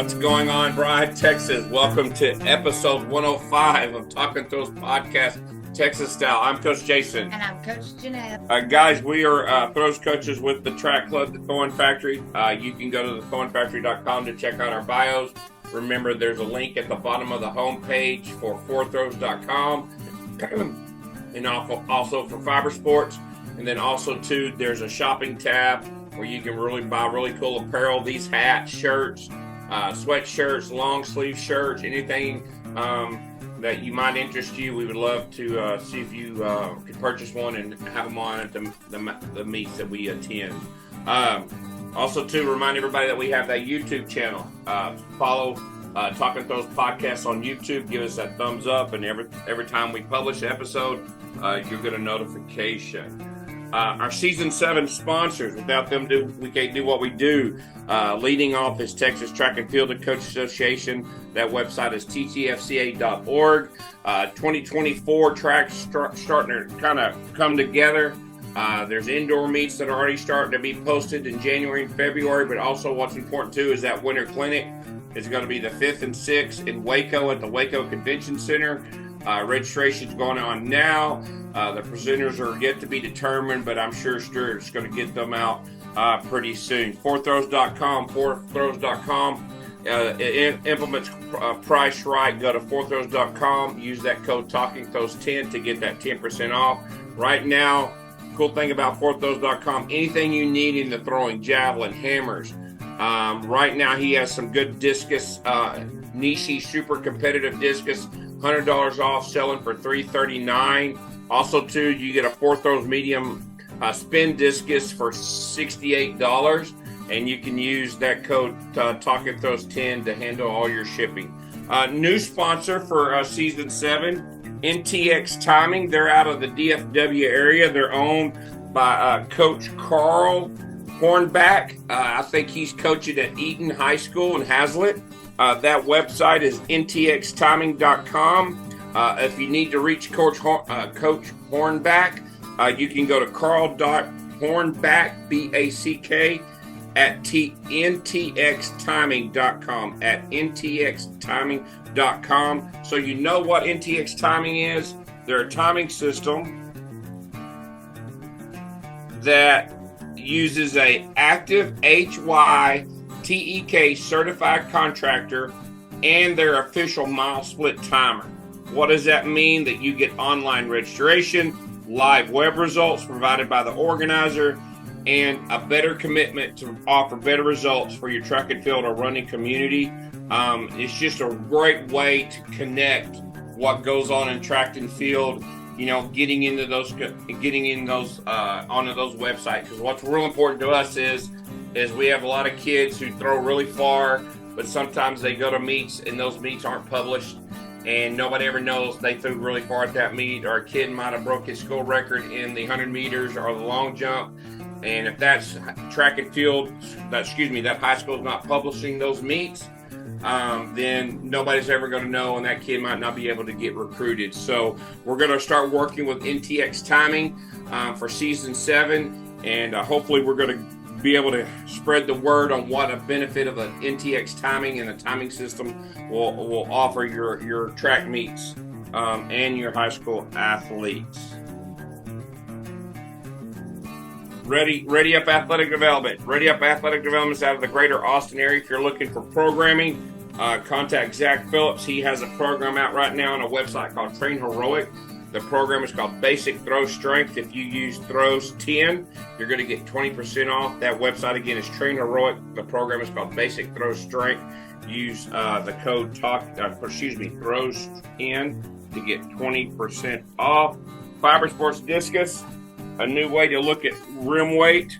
What's going on, Bryan, Texas? Welcome to episode 105 of Talking Throws Podcast, Texas Style. I'm Coach Jason. And I'm Coach Jeanette. Guys, we are throws coaches with the track club, the Thorn Factory. You can go to thethornfactory.com to check out our bios. Remember, there's a link at the bottom of the homepage for fourthrows.com and also for Fiber Sports. And then also, too, there's a shopping tab where you can really buy really cool apparel. These hats, shirts, sweatshirts, long sleeve shirts, anything that you might interest you. We would love to see if you could purchase one and have them on at the meets that we attend. Also, to remind everybody that we have that YouTube channel. Follow Talking Throws Podcast on YouTube. Give us that thumbs up, and every time we publish an episode, you'll get a notification. Our Season 7 sponsors, without them, we can't do what we do. Leading off is Texas Track and Field and Coach Association. That website is ttfca.org. 2024 tracks starting to kind of come together. There's indoor meets that are already starting to be posted in January and February, but also what's important too is that Winter Clinic is going to be the 5th and 6th in Waco at the Waco Convention Center. Registration's going on now. The presenters are yet to be determined, but I'm sure Stuart's going to get them out pretty soon. Fourthrows.com. It implements price right. Go to fourthrows.com. Use that code TalkingThrows10 to get that 10% off. Right now, cool thing about fourthrows.com, anything you need in the throwing, javelin, hammers. Right now, he has some good discus, Nishi super competitive discus, $100 off, selling for $339. Also, too, you get a Four Throws medium spin discus for $68, and you can use that code TalkingThrows10 to handle all your shipping. New sponsor for Season 7, NTX Timing. They're out of the DFW area. They're owned by Coach Carl Hornback. I think he's coaching at Eaton High School in Hazlitt. That website is ntxtiming.com. If you need to reach Coach Hornback, you can go to carl.hornback, B-A-C-K, at ntxtiming.com, at ntxtiming.com. So you know what NTX Timing is. They're a timing system that uses a active HYTEK certified contractor and their official mile split timer. What does that mean? That you get online registration, live web results provided by the organizer, and a better commitment to offer better results for your track and field or running community. It's just a great way to connect what goes on in track and field. You know, getting in those onto those websites, because what's real important to us is we have a lot of kids who throw really far, but sometimes they go to meets and those meets aren't published, and nobody ever knows they threw really far at that meet, or a kid might have broke his school record in the 100 meters or the long jump. And if that's track and field, that high school is not publishing those meets, then nobody's ever going to know, and that kid might not be able to get recruited. So we're going to start working with NTX Timing for Season 7, and hopefully we're going to be able to spread the word on what a benefit of an NTX Timing and a timing system will offer your track meets and your high school athletes. Ready Up Athletic Development. Ready Up Athletic Development is out of the greater Austin area. If you're looking for programming, contact Zach Phillips. He has a program out right now on a website called Train Heroic. The program is called Basic Throw Strength. If you use Throws 10, you're going to get 20% off. That website again is Train Heroic. The program is called Basic Throw Strength. Use the code Throws 10 to get 20% off. Fiber Sports Discus, a new way to look at rim weight.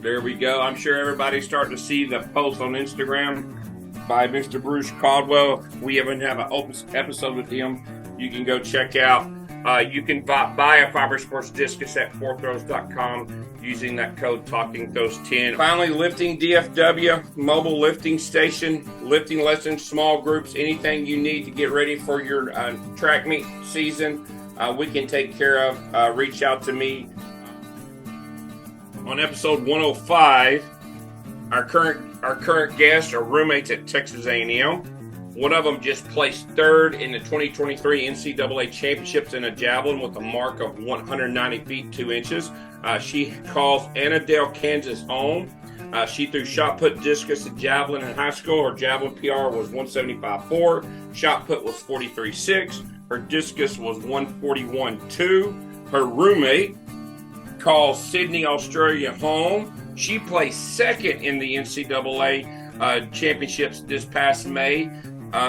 There we go. I'm sure everybody's starting to see the post on Instagram by Mr. Bruce Caldwell. We even have an open episode with him. You can go check out. You can buy a Fiber Sports Discus at fourthrows.com using that code TalkingThrows10. Finally, Lifting DFW, mobile lifting station, lifting lessons, small groups, anything you need to get ready for your track meet season. We can take care of. Reach out to me. On episode 105, current guests are roommates at Texas A&M. One of them just placed third in the 2023 NCAA Championships in a javelin with a mark of 190 feet 2 inches. She calls Annandale, Kansas home. She threw shot put, discus, and javelin in high school. Her javelin PR was 175.4. Shot put was 43.6. Her discus was 141.2. Her roommate calls Sydney, Australia home. She placed second in the NCAA Championships this past May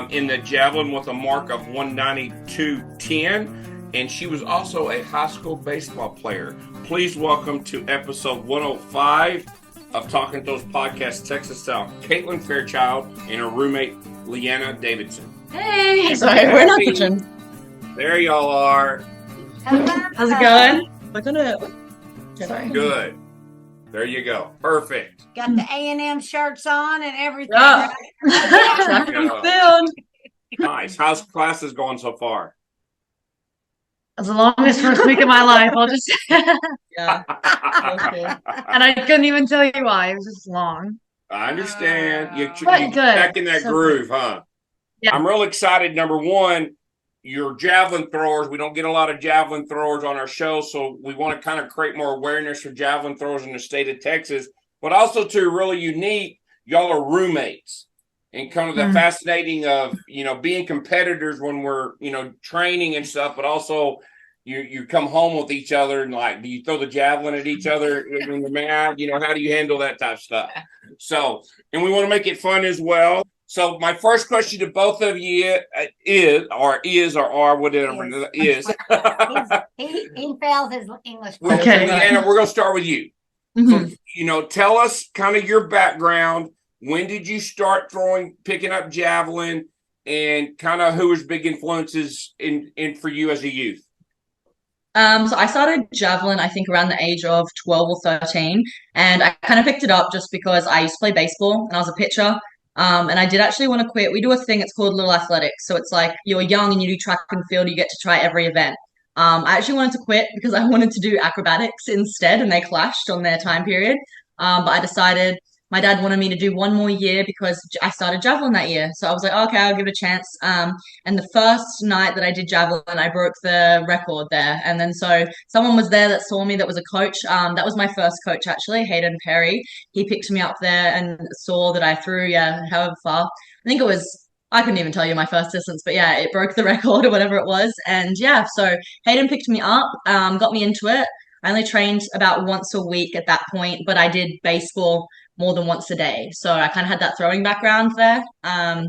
in the javelin with a mark of 192.10. And she was also a high school baseball player. Please welcome to episode 105 of Talking Those Podcasts, Texas South, Katelyn Fairchild and her roommate, Lianna Davidson. Hey! Sorry, we're not pitching. There y'all are. How's it going? Look at it. Sorry. Good. There you go. Perfect. Got the A&M shirts on and everything. Yeah. Right? Nice. How's classes going so far? That's the longest first week of my life. I'll just yeah. And I couldn't even tell you why. It was just long. I understand. You're good. back in that So groove, huh? Yeah. I'm real excited. Number one, you're javelin throwers. We don't get a lot of javelin throwers on our show, so we want to kind of create more awareness for javelin throwers in the state of Texas. But also, too, really unique, y'all are roommates. And kind of the fascinating of, being competitors when we're, training and stuff, but also you come home with each other and do you throw the javelin at each other in the mat? How do you handle that type of stuff? So, and we want to make it fun as well. So my first question to both of you is whatever is. He fails his English. Okay. Lianna, we're going to start with you. Mm-hmm. So, tell us kind of your background. When did you start picking up javelin, and kind of who was big influences in for you as a youth? So I started javelin, I think, around the age of 12 or 13, and I kind of picked it up just because I used to play baseball and I was a pitcher. And I did actually want to quit. We do a thing, it's called Little Athletics. So it's like you're young and you do track and field, you get to try every event. I actually wanted to quit because I wanted to do acrobatics instead, and they clashed on their time period. But I decided my dad wanted me to do one more year because I started javelin that year. So I was like, okay, I'll give it a chance. And the first night that I did javelin, I broke the record there. And then so someone was there that saw me, that was a coach. That was my first coach, actually, Hayden Perry. He picked me up there and saw that I threw, however far. I think it was, I couldn't even tell you my first distance, but yeah, it broke the record or whatever it was. And yeah, so Hayden picked me up, got me into it. I only trained about once a week at that point, but I did baseball more than once a day. So I kind of had that throwing background there. And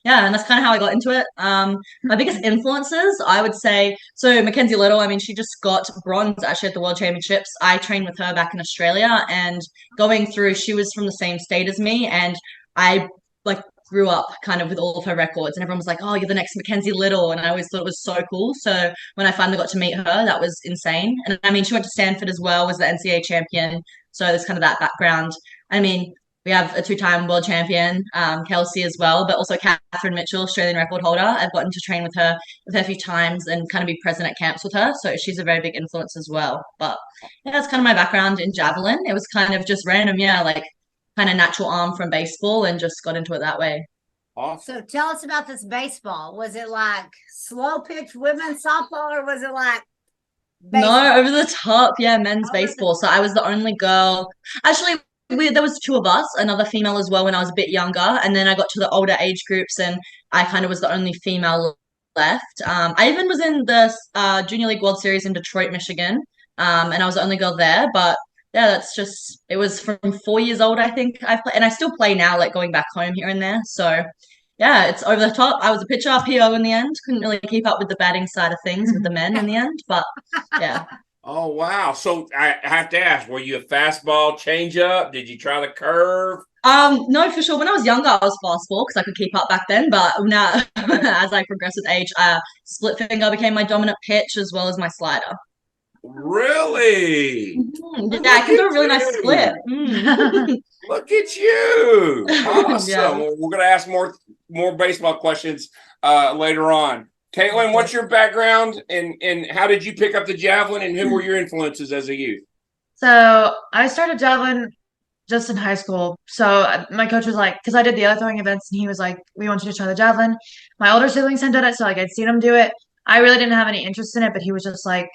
that's kind of how I got into it. My biggest influences, I would say, so Mackenzie Little, she just got bronze actually at the World Championships. I trained with her back in Australia, and going through, she was from the same state as me, and I grew up kind of with all of her records, and everyone was like, oh, you're the next Mackenzie Little, and I always thought it was so cool. So when I finally got to meet her, that was insane. And she went to Stanford as well, was the NCAA champion, so there's kind of that background. We have a two-time world champion, Kelsey as well, but also Catherine Mitchell, Australian record holder. I've gotten to train with her a few times and kind of be present at camps with her, so she's a very big influence as well. But yeah, that's kind of my background in javelin. It was kind of just random, kind of natural arm from baseball, and just got into it that way. Awesome. So tell us about this baseball. Was it like slow pitch women's softball, or was it like baseball? No, over the top, men's baseball. So I was the only girl. Actually, there was two of us, another female as well when I was a bit younger, and then I got to the older age groups, and I kind of was the only female left. I even was in the Junior League World Series in Detroit, Michigan, and I was the only girl there, but yeah, it was from 4 years old, I think I play, and I still play now, going back home here and there. So yeah, it's over the top. I was a pitcher, PO in the end. Couldn't really keep up with the batting side of things with the men in the end, but yeah. Oh, wow. So I have to ask, were you a fastball, changeup? Did you try the curve? No, for sure. When I was younger, I was fastball because I could keep up back then. But now, as I progress with age, split finger became my dominant pitch as well as my slider. Really? Mm-hmm. Yeah, I can do a really nice split. Look at you. Awesome. Yeah. Well, we're going to ask more baseball questions later on. Katelyn, what's your background, and how did you pick up the javelin, and who were your influences as a youth? So I started javelin just in high school. So my coach was like, because I did the other throwing events, and he was like, "We want you to try the javelin." My older siblings had done it, so like I'd seen him do it. I really didn't have any interest in it, but he was just like,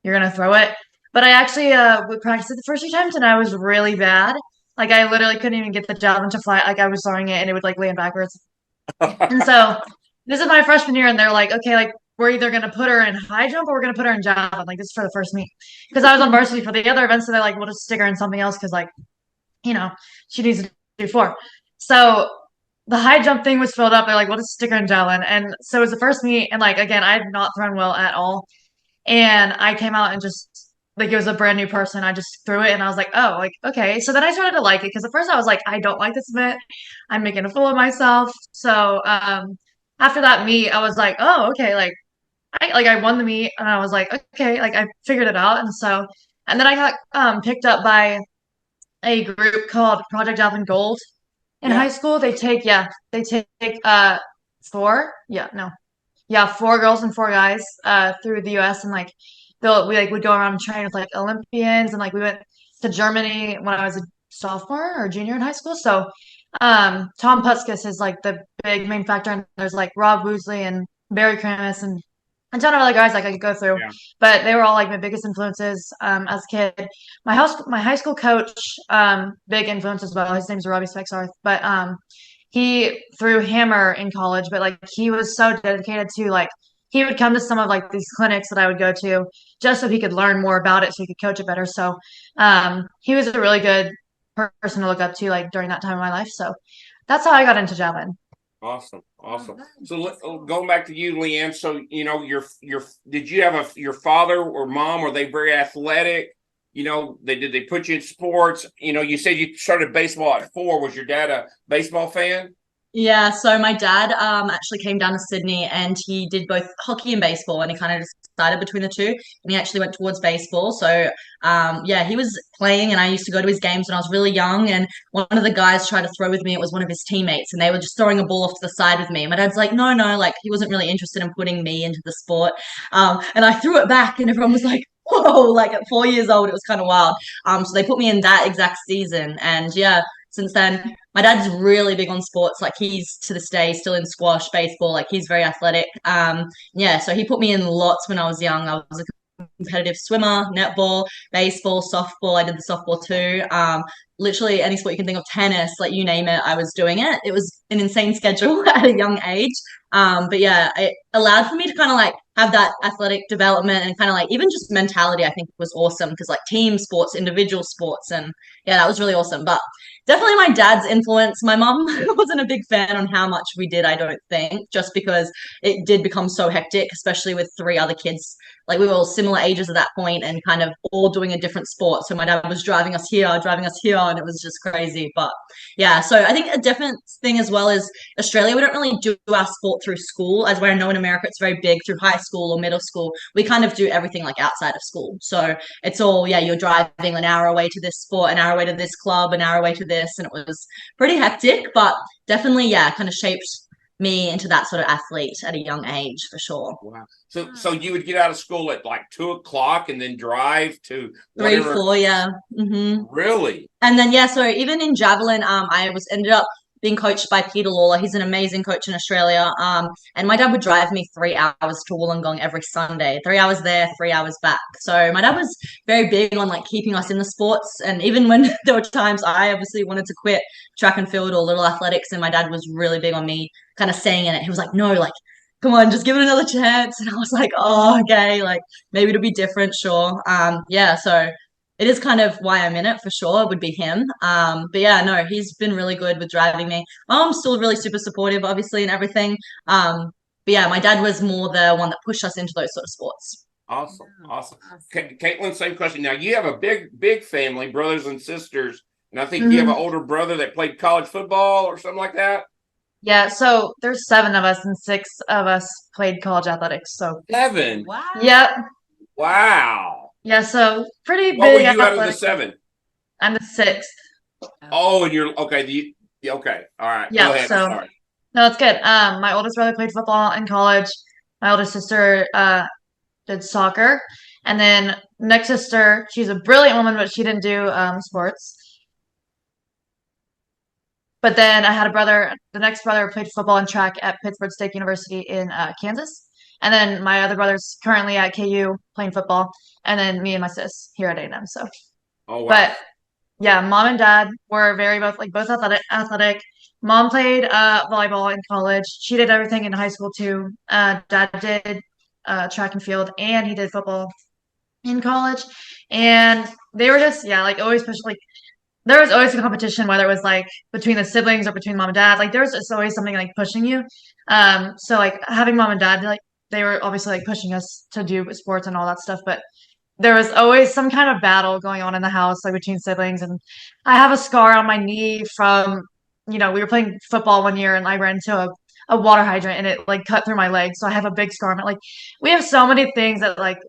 "You're gonna throw it." But I actually would practice it the first few times, and I was really bad. Like I literally couldn't even get the javelin to fly. Like I was throwing it, and it would like land backwards. And so this is my freshman year, and they're like, "Okay, like we're either gonna put her in high jump or we're gonna put her in javelin." Like this is for the first meet because I was on varsity for the other events, so they're like, "We'll just stick her in something else because like." She needs to do four. So the high jump thing was filled up. They're like, we'll just stick her in javelin. And so it was the first meet. And like, again, I had not thrown well at all. And I came out and just like, it was a brand new person. I just threw it and I was like, oh, like, okay. So then I started to like it because at first I was like, I don't like this event. I'm making a fool of myself. So, after that meet, I was like, oh, okay. I won the meet and I was like, okay, like I figured it out. And then I got, picked up by a group called Project Javelin Gold in high school. They take four girls and four guys through the US, and like we like would go around and train with like Olympians, and like we went to Germany when I was a sophomore or junior in high school. So Tom Putzkis is like the big main factor, and there's like Rob Woosley and Barry Kramis and a ton of other guys like I could go through, Yeah. but they were all like my biggest influences as a kid. My high school coach, big influence as well. His name's Robbie Spexarth, but he threw hammer in college, but like he was so dedicated to like he would come to some of like these clinics that I would go to just so he could learn more about it so he could coach it better. So he was a really good person to look up to like during that time of my life. So that's how I got into javelin. Awesome. So going back to you, Leanne. So your did you have your father or mom? Were they very athletic? Did they put you in sports? You said you started baseball at 4. Was your dad a baseball fan? Yeah, so my dad actually came down to Sydney and he did both hockey and baseball and he kind of decided between the two and he actually went towards baseball. So yeah, he was playing and I used to go to his games when I was really young and one of the guys tried to throw with me. It was one of his teammates and they were just throwing a ball off to the side with me. And my dad's like, no, like he wasn't really interested in putting me into the sport. And I threw it back and everyone was like, whoa, like at 4 years old, it was kind of wild. So they put me in that exact season and yeah, since then my dad's really big on sports. Like he's to this day still in squash, baseball. Like he's very athletic. Yeah, so he put me in lots when I was young. I was a competitive swimmer, netball, baseball, softball. I did the softball too. Literally any sport you can think of, tennis, like you name it, I was doing it. It was an insane schedule at a young age. But yeah, it allowed for me to kind of like have that athletic development and kind of like even just mentality. I think was awesome because like team sports, individual sports, and yeah, that was really awesome. But definitely my dad's influence. My mom wasn't a big fan on how much we did, I don't think, just because it did become so hectic, especially with 3 other kids. Like we were all similar ages at that point and kind of all doing a different sport. So my dad was driving us here, and it was just crazy. But yeah, so I think a different thing as well is Australia, we don't really do our sport through school, as where I know in America it's very big through high school or middle school. We kind of do everything like outside of school. So it's all, yeah, you're driving an hour away to this sport, an hour away to this club, an hour away to this. And it was pretty hectic, but definitely, yeah, kind of shaped me into that sort of athlete at a young age for sure. Wow. So you would get out of school at like 2:00 and then drive to 3, 4, yeah. Mm-hmm. Really? And then yeah, so even in javelin, I was ended up being coached by Peter Lawler. He's an amazing coach in Australia. And my dad would drive me 3 hours to Wollongong every Sunday, 3 hours there, 3 hours back. So my dad was very big on like keeping us in the sports. And even when there were times I obviously wanted to quit track and field or little athletics, and my dad was really big on me kind of staying in it. He was like, no, like, come on, just give it another chance. And I was like, oh, okay, like maybe it'll be different, sure. Yeah, so it is kind of why I'm in it for sure. It would be him. But yeah, no, he's been really good with driving me. My mom's still really super supportive, obviously, and everything. But yeah, my dad was more the one that pushed us into those sort of sports. Awesome. Katelyn, same question. Now you have a big family, brothers and sisters, and I think you have an older brother that played college football or something like that. Yeah, so there's 7 of us and 6 of us played college athletics. So 7. Wow. yep. Wow. Yeah, so pretty big. What were you out of the athletic. 7? I'm the 6th. Oh, and you're okay. Okay. All right. Yeah, Go ahead. so Sorry. no, it's good. My oldest brother played football in college. My older sister did soccer. And then next sister, she's a brilliant woman, but she didn't do sports. But then I had a brother. The next brother played football and track at Pittsburgh State University in Kansas. And then my other brother's currently at KU playing football. And then me and my sis here at A&M. So, Oh wow. but yeah, mom and dad were both athletic. Mom played volleyball in college. She did everything in high school too. Dad did track and field, and he did football in college. And they were just like always push like there was always a competition, whether it was like between the siblings or between mom and dad. Like there was just always something like pushing you. So like having mom and dad, like they were obviously like pushing us to do sports and all that stuff, but there was always some kind of battle going on in the house, like between siblings. And I have a scar on my knee from, we were playing football one year and I ran into a water hydrant and it like cut through my leg. So I have a big scar on it. Like we have so many things that like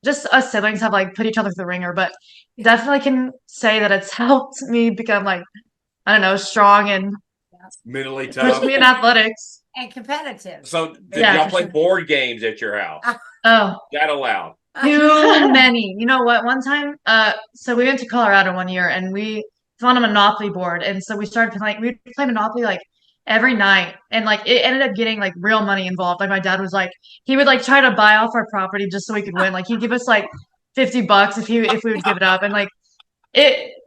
just us siblings have like put each other through the ringer, but definitely can say that it's helped me become like, I don't know, strong and mentally push tough me in athletics. And competitive. So did Yeah, y'all for play sure. board games at your house? Oh, That allowed. too many. You know what? One time, so we went to Colorado one year and we found a Monopoly board. And so we started playing, we'd play Monopoly like every night. And like it ended up getting like real money involved. Like my dad was like, he would like try to buy off our property just so we could win. Like he'd give us like $50 if we would give it up. And like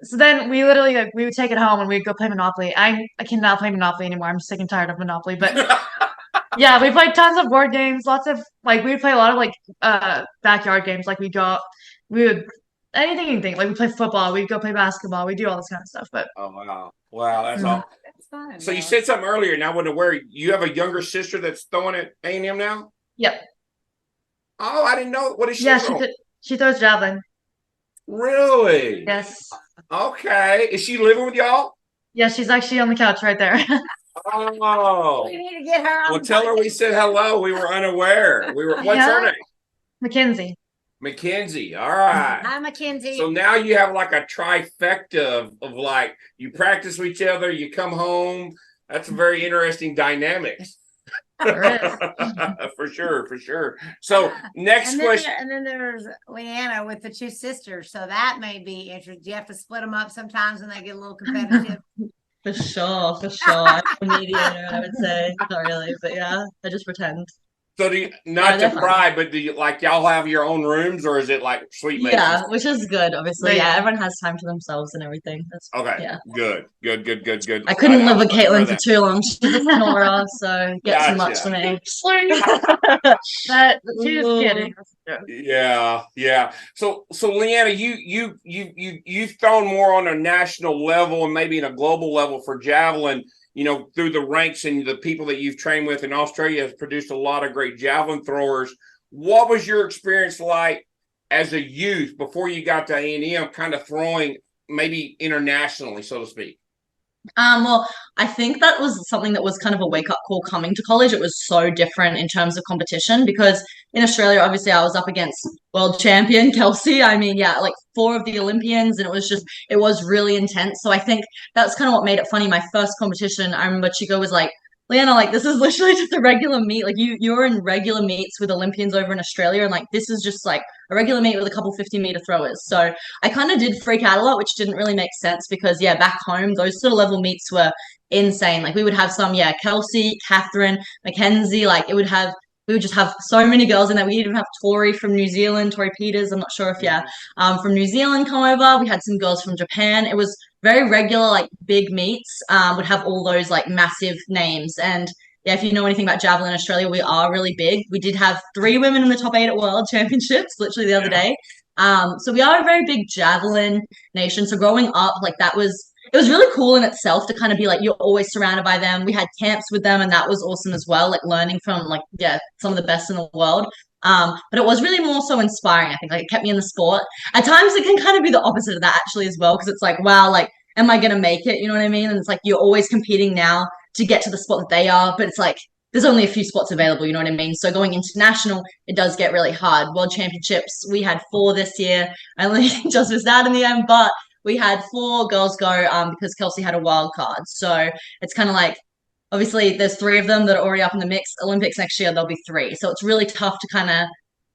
so then we literally like we would take it home and we'd go play Monopoly. I cannot play Monopoly anymore. I'm sick and tired of Monopoly. But yeah, we played tons of board games, lots of like we would play a lot of like backyard games. Like we would anything. Like we play football, we'd go play basketball, we do all this kind of stuff. But Oh wow, that's Mhm. all. That's fun. So you though. said something earlier, and I wasn't aware. You have a younger sister that's throwing at A&M now. yep. Oh, I didn't know. What is she Yeah, throwing? she throws javelin. Really? Yes. Okay. Is she living with y'all? Yeah, she's actually on the couch right there. Oh. We need to get her on Well, the tell her we podcast. said hello. We were unaware. What's her Yeah. name? Mackenzie. Mackenzie. All right. Hi, Mackenzie. So now you have like a trifecta of like you practice with each other, you come home. That's a very interesting dynamic. There is. For sure. So next question. And then there's Lianna with the two sisters. So that may be interesting. You have to split them up sometimes when they get a little competitive. For sure. I'm a mediator, I would say. Not really, but yeah, I just pretend. So do you, not they're to fun. pry, but do you like y'all have your own rooms or is it like sweet mates? Yeah, which is good, obviously. But Yeah, yeah. everyone has time to themselves and everything. That's Okay. Yeah. Good. I couldn't live with prefer Katelyn for that. too long. She's a snorer, so get too much Gotcha. for me. But she's Ooh. kidding. Yeah. So Lianna, you've thrown more on a national level and maybe in a global level for javelin. Through the ranks and the people that you've trained with in Australia has produced a lot of great javelin throwers. What was your experience like as a youth before you got to A&M, kind of throwing maybe internationally, so to speak? Well, I think that was something that was kind of a wake-up call coming to college. It was so different in terms of competition because in Australia, obviously, I was up against world champion Kelsey. I mean, yeah, like 4 of the Olympians, and it was really intense. So I think that's kind of what made it funny. My first competition, I remember Chico was like, Lianna, like this is literally just a regular meet. Like you're in regular meets with Olympians over in Australia, and like this is just like a regular meet with a couple 50-meter throwers. So I kind of did freak out a lot, which didn't really make sense because yeah, back home those sort of level meets were insane. Like we would have some, Kelsey, Catherine, Mackenzie, we would just have so many girls in there. We even have Tori from New Zealand, Tori Peters. I'm not sure if from New Zealand come over. We had some girls from Japan. It was very regular, like big meets. Would have all those like massive names. And yeah, if you know anything about javelin in Australia, we are really big. We did have 3 women in the top 8 at World Championships, literally the other day. So we are a very big javelin nation. So growing up, like it was really cool in itself to kind of be like you're always surrounded by them. We had camps with them, and that was awesome as well. Like learning from some of the best in the world. But it was really more so inspiring. I think like it kept me in the sport. At times, it can kind of be the opposite of that actually as well, because it's like, wow, like am I gonna make it? You know what I mean? And it's like you're always competing now to get to the spot that they are, but it's like there's only a few spots available. You know what I mean? So going international, it does get really hard. World Championships, we had 4 this year. I only just missed out in the end, but we had 4 girls go because Kelsey had a wild card. So it's kind of like, obviously, there's 3 of them that are already up in the mix. Olympics next year, there'll be 3. So it's really tough to kind of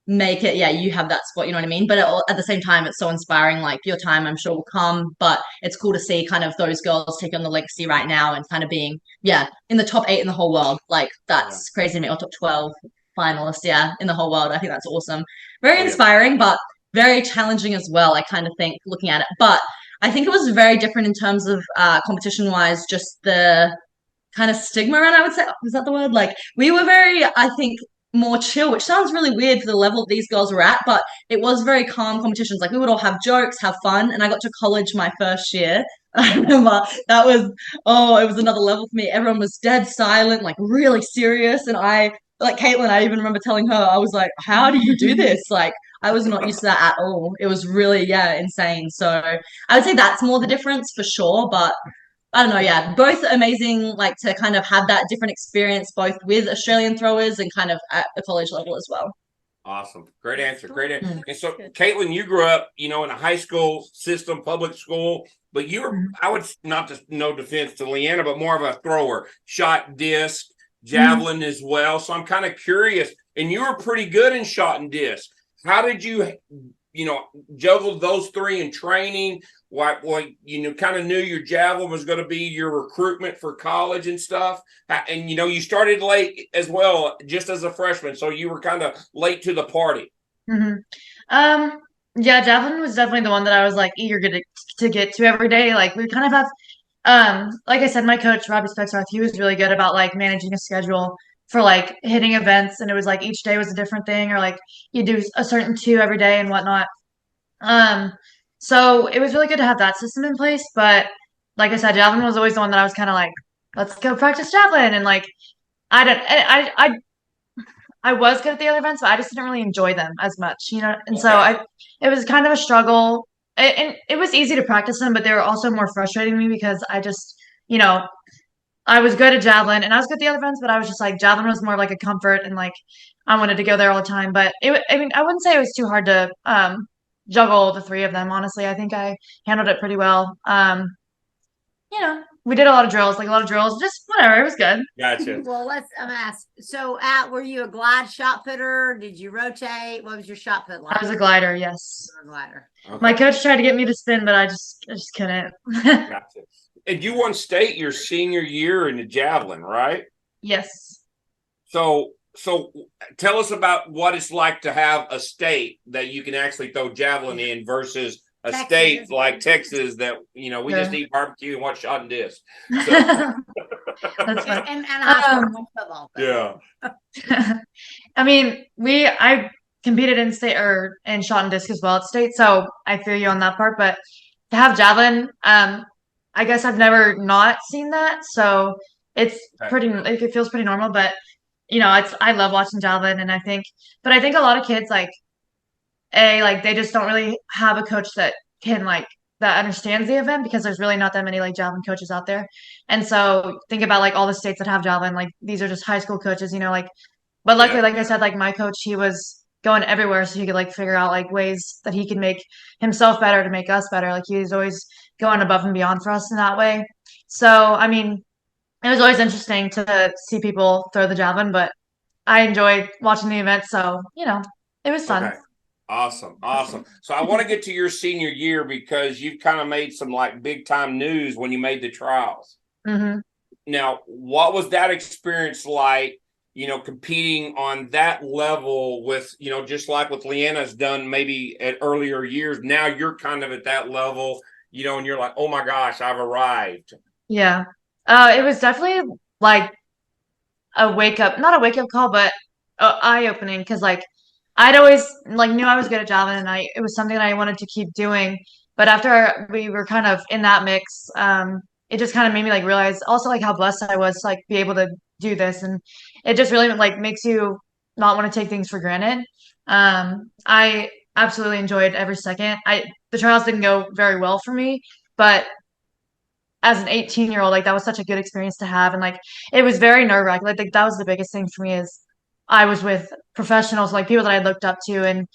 make it. Yeah, you have that spot, you know what I mean? But at the same time, it's so inspiring. Like your time, I'm sure, will come. But it's cool to see kind of those girls take on the legacy right now and kind of being, in the top 8 in the whole world. Like that's crazy to me, or top 12 finalists, in the whole world. I think that's awesome. Very inspiring, but very challenging as well, I kind of think, looking at it. But I think it was very different in terms of competition-wise, just the kind of stigma around, I would say. Was that the word? Like, we were very, I think, more chill, which sounds really weird for the level these girls were at, but it was very calm competitions. Like, we would all have jokes, have fun, and I got to college my first year. I remember that was, it was another level for me. Everyone was dead silent, like really serious, and like Katelyn, I even remember telling her, I was like, how do you do this? Like, I was not used to that at all. It was really, insane. So I would say that's more the difference for sure, but I don't know, both amazing, like to kind of have that different experience, both with Australian throwers and kind of at the college level as well. Awesome. Great answer. Great answer. And so, Katelyn, you grew up, in a high school system, public school, but you were, I would not just no defense to Lianna, but more of a thrower, shot disc, javelin as well. So I'm kind of curious, and you were pretty good in shot and disc. How did you, juggle those three in training? What kind of knew your javelin was going to be your recruitment for college and stuff. And, you started late as well, just as a freshman. So you were kind of late to the party. Javelin was definitely the one that I was like eager to get to every day. Like we kind of have, like I said, my coach, Robbie Spexarth, he was really good about like managing a schedule for like hitting events. And it was like each day was a different thing, or like you do a certain 2 every day and whatnot. So it was really good to have that system in place. But like I said, javelin was always the one that I was kind of like, let's go practice javelin. And like, I was good at the other events, but I just didn't really enjoy them as much, And so it was kind of a struggle. And it was easy to practice them, but they were also more frustrating to me because I just, I was good at javelin and I was good at the other events, but I was just like, javelin was more like a comfort and like, I wanted to go there all the time. But I wouldn't say it was too hard to, juggle the 3 of them. Honestly, I think I handled it pretty well. We did a lot of drills, just whatever. It was good. Gotcha. Well, I'm ask. So, were you a glide shot putter? Did you rotate? What was your shot put like? I was a glider. Yes. You were a glider. Okay. My coach tried to get me to spin, but I just couldn't. Gotcha. And you won state your senior year in the javelin, right? Yes. So tell us about what it's like to have a state that you can actually throw javelin in versus a state like Texas that, we just eat barbecue and watch shot and disc. So. That's fun. And football. Yeah. I mean, I competed in state or in shot and disc as well at state, so I feel you on that part. But to have javelin, I guess I've never not seen that, so it's pretty. It feels pretty normal, but I love watching javelin, and I think a lot of kids they just don't really have a coach that can that understands the event because there's really not that many javelin coaches out there. And so think about all the states that have javelin, these are just high school coaches, but luckily, like I said, my coach, he was going everywhere so he could figure out ways that he could make himself better to make us better. He was always going above and beyond for us in that way. So, I mean, it was always interesting to see people throw the javelin, but I enjoyed watching the event. So, it was fun. Okay. Awesome. So I want to get to your senior year because you've kind of made some big time news when you made the trials. Mm-hmm. Now, what was that experience like, competing on that level with, just like what Lianna's done maybe at earlier years. Now you're kind of at that level, and you're like, oh my gosh, I've arrived. Yeah. It was definitely not a wake up call, but eye opening because I'd always knew I was good at javelin and it was something that I wanted to keep doing. But after we were kind of in that mix, it just kind of made me realize also how blessed I was to be able to do this, and it just really makes you not want to take things for granted. I absolutely enjoyed every second. The trials didn't go very well for me, but as an 18-year-old, that was such a good experience to have, and it was very nerve-wracking. That was the biggest thing for me is I was with professionals, people that I looked up to, and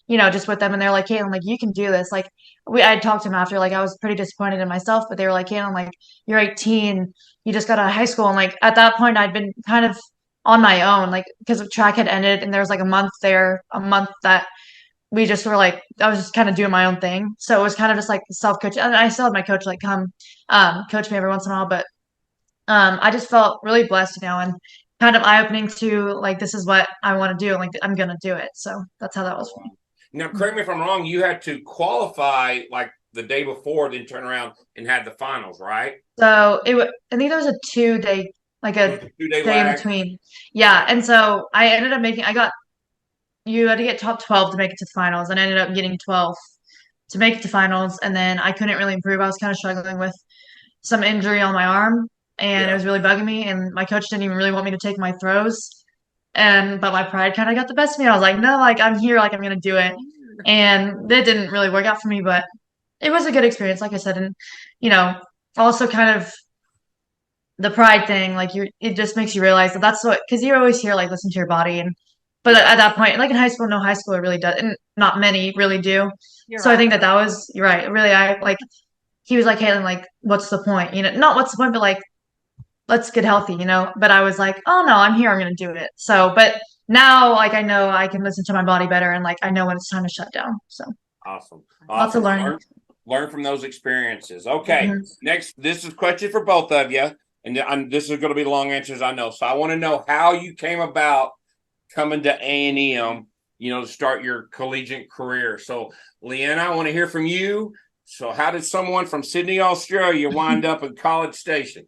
just with them, and they're like, Katelyn, you can do this. I talked to them after, I was pretty disappointed in myself, but they were like, Katelyn, you're 18, you just got out of high school, and at that point, I'd been kind of on my own, because track had ended, and there was a month that we just were like, I was just kind of doing my own thing. So it was kind of just like self-coaching. And I still had my coach like come coach me every once in a while, but I just felt really blessed, and kind of eye-opening to like this is what I want to do, and like I'm gonna do it. So that's how that was for me. Now, correct me if I'm wrong, you had to qualify like the day before, then turn around and had the finals, right? So I think there was a 2-day, like a 2-day day in lag. between. Yeah. And so I ended up you had to get top 12 to make it to the finals, and I ended up getting 12 to make it to finals. And then I couldn't really improve. I was kind of struggling with some injury on my arm, and it was really bugging me. And my coach didn't even really want me to take my throws. But my pride kind of got the best of me. I was like, no, like I'm here, like I'm gonna do it. And it didn't really work out for me, but it was a good experience, like I said. And also kind of the pride thing, like it just makes you realize that that's what, because you always hear like listen to your body, but at that point, like in high school, no high schooler really does, and not many really do. So I think that was, you're right. Really, I like, he was like, Katelyn, like, what's the point? Not what's the point, but like, let's get healthy, But I was like, oh no, I'm here, I'm gonna do it. So, but now, like, I know I can listen to my body better, and like I know when it's time to shut down. So Awesome. lots of learning. Learn from those experiences. Okay. Mhm. Next, this is a question for both of you. And this is going to be long answers, I know. So I want to know how you came about coming to A&M, to start your collegiate career. So, Lianna, I want to hear from you. So how did someone from Sydney, Australia wind up in College Station?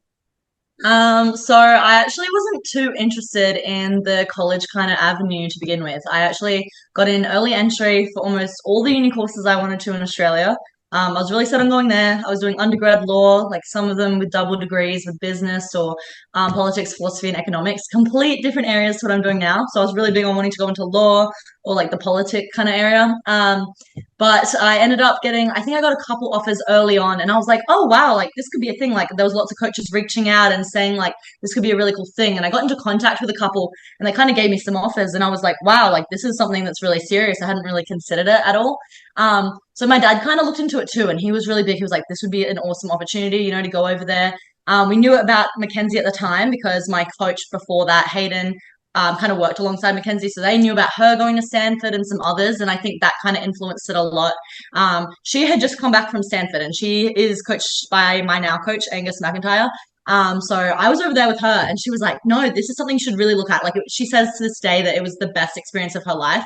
So I actually wasn't too interested in the college kind of avenue to begin with. I actually got in early entry for almost all the uni courses I wanted to in Australia. I was really set on going there. I was doing undergrad law, like some of them with double degrees with business or politics, philosophy, and economics, complete different areas to what I'm doing now. So I was really big on wanting to go into law or like the politic kind of area. But I ended up I think I got a couple offers early on, and I was like, oh, wow, like this could be a thing. Like there was lots of coaches reaching out and saying like, this could be a really cool thing. And I got into contact with a couple, and they kind of gave me some offers, and I was like, wow, like this is something that's really serious. I hadn't really considered it at all. So my dad kind of looked into it too, and he was really big. He was like, this would be an awesome opportunity, to go over there. We knew about Mackenzie at the time because my coach before that, Hayden, kind of worked alongside Mackenzie, so they knew about her going to Stanford and some others, and I think that kind of influenced it a lot. She had just come back from Stanford, and she is coached by my now coach, Angus McIntyre. So I was over there with her, and she was like, no, this is something you should really look at. Like she says to this day that it was the best experience of her life.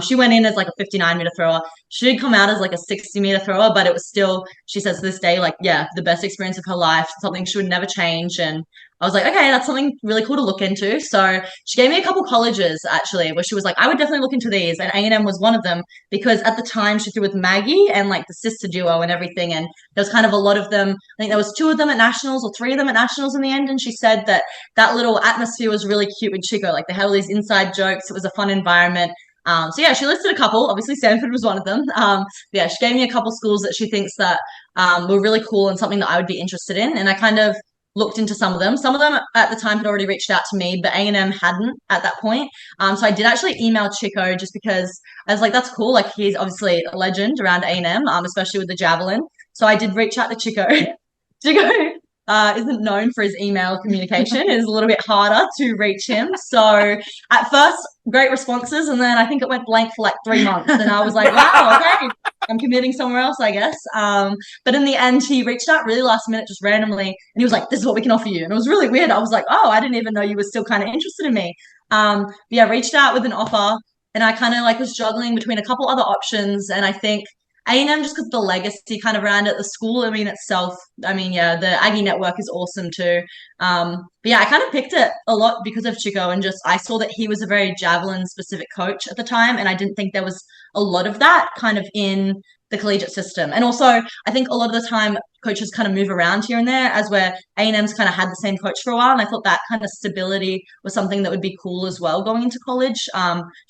She went in as like a 59-meter thrower. She did come out as like a 60-meter thrower, but it was still, she says to this day, like, yeah, the best experience of her life, something she would never change. And I was like, okay, that's something really cool to look into. So she gave me a couple colleges actually, where she was like, I would definitely look into these. And A&M was one of them because at the time she threw with Maggie and like the sister duo and everything. And there was kind of a lot of them. I think there was 2 of them at nationals or 3 of them at nationals in the end. And she said that little atmosphere was really cute with Chico. Like they had all these inside jokes. It was a fun environment. So yeah, she listed a couple. Obviously, Stanford was one of them. Yeah, she gave me a couple schools that she thinks that were really cool and something that I would be interested in. And I kind of looked into some of them. Some of them at the time had already reached out to me, but A&M hadn't at that point. So I did actually email Chico just because I was like, that's cool. Like he's obviously a legend around A&M, especially with the Javelin. So I did reach out to Chico. Chico isn't known for his email communication. It is a little bit harder to reach him. So at first, great responses. And then I think it went blank for like 3 months. And I was like, wow, okay, I'm committing somewhere else, I guess. But in the end, he reached out really last minute, just randomly. And he was like, this is what we can offer you. And it was really weird. I was like, oh, I didn't even know you were still kind of interested in me. But yeah, reached out with an offer. And I kind of like was juggling between a couple other options. And I think A&M just because the legacy kind of around it, the school, itself, yeah, the Aggie network is awesome too. But yeah, I kind of picked it a lot because of Chico and just I saw that he was a very Javelin specific coach at the time, and I didn't think there was a lot of that kind of in the collegiate system. And also, I think a lot of the time coaches kind of move around here and there, as where A&M's kind of had the same coach for a while, and I thought that kind of stability was something that would be cool as well going into college.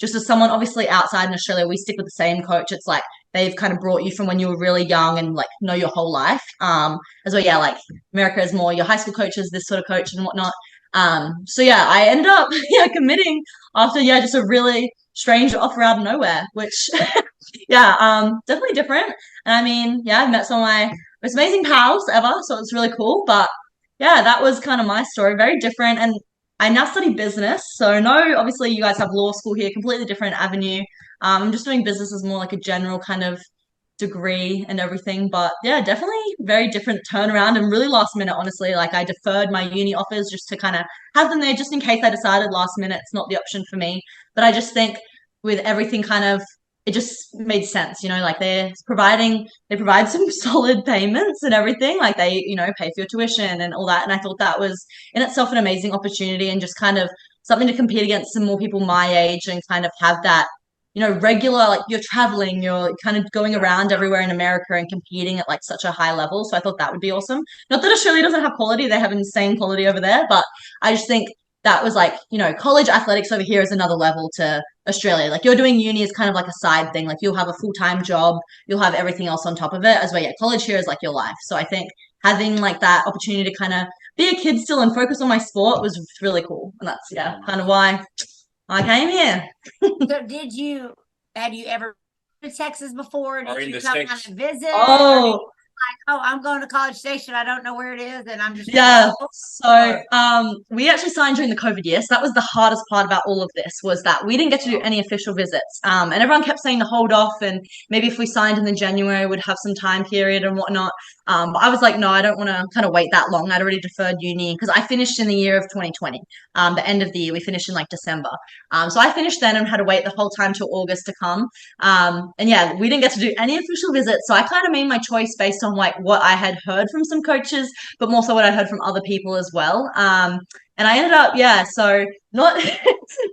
Just as someone obviously outside in Australia, we stick with the same coach. It's like they've kind of brought you from when you were really young and like know your whole life. As well, yeah, like America is more your high school coaches, this sort of coach and whatnot. So yeah, I ended up committing after just a really strange offer out of nowhere, which definitely different. And I've met some of my most amazing pals ever, so it's really cool. But yeah, that was kind of my story, very different. And I now study business, so no, obviously you guys have law school here, completely different avenue. I'm just doing business as more like a general kind of degree and everything. But yeah, definitely very different turnaround and really last minute, honestly. Like I deferred my uni offers just to kind of have them there just in case I decided last minute it's not the option for me. But I just think with everything kind of it just made sense, like they provide some solid payments and everything. Like they, pay for your tuition and all that. And I thought that was in itself an amazing opportunity and just kind of something to compete against some more people my age and kind of have that regular, like you're traveling, you're kind of going around everywhere in America and competing at like such a high level. So I thought that would be awesome. Not that Australia doesn't have quality, they have insane quality over there, but I just think that was like, college athletics over here is another level to Australia. Like you're doing uni is kind of like a side thing. Like you'll have a full-time job, you'll have everything else on top of it, as well. Yeah, college here is like your life. So I think having like that opportunity to kind of be a kid still and focus on my sport was really cool. And that's kind of why I came here. So have you ever been to Texas before? Did you come kind of visit? Oh, I'm going to College Station. I don't know where it is, and I'm just So we actually signed during the COVID year. So that was the hardest part about all of this was that we didn't get to do any official visits. And everyone kept saying to hold off, and maybe if we signed in the January, we'd have some time period and whatnot. But I was like, no, I don't want to kind of wait that long. I'd already deferred uni because I finished in the year of 2020. The end of the year, we finished in like December. So I finished then and had to wait the whole time till August to come. And yeah, we didn't get to do any official visits. So I kind of made my choice based on like what I had heard from some coaches, but more so what I heard from other people as well. And I ended up, so not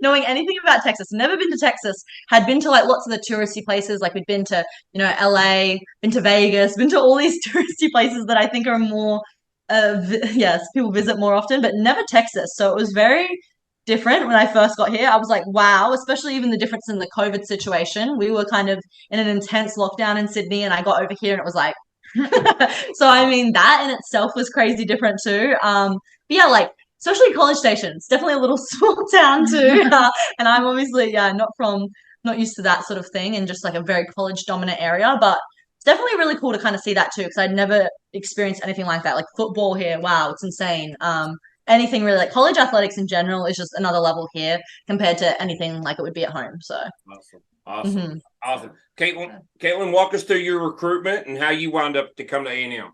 knowing anything about Texas, never been to Texas, had been to like lots of the touristy places. Like we'd been to, LA, been to Vegas, been to all these touristy places that I think are more, people visit more often, but never Texas. So it was very different when I first got here. I was like, wow, especially even the difference in the COVID situation. We were kind of in an intense lockdown in Sydney and I got over here and it was like, so I mean that in itself was crazy different too. But yeah, like especially College Station, it's definitely a little small town too. And I'm obviously not used to that sort of thing and just like a very college dominant area, but it's definitely really cool to kind of see that too because I'd never experienced anything like that. Like football here, wow, it's insane. Anything really like college athletics in general is just another level here compared to anything like it would be at home. So awesome. Katelyn, walk us through your recruitment and how you wound up to come to A&M.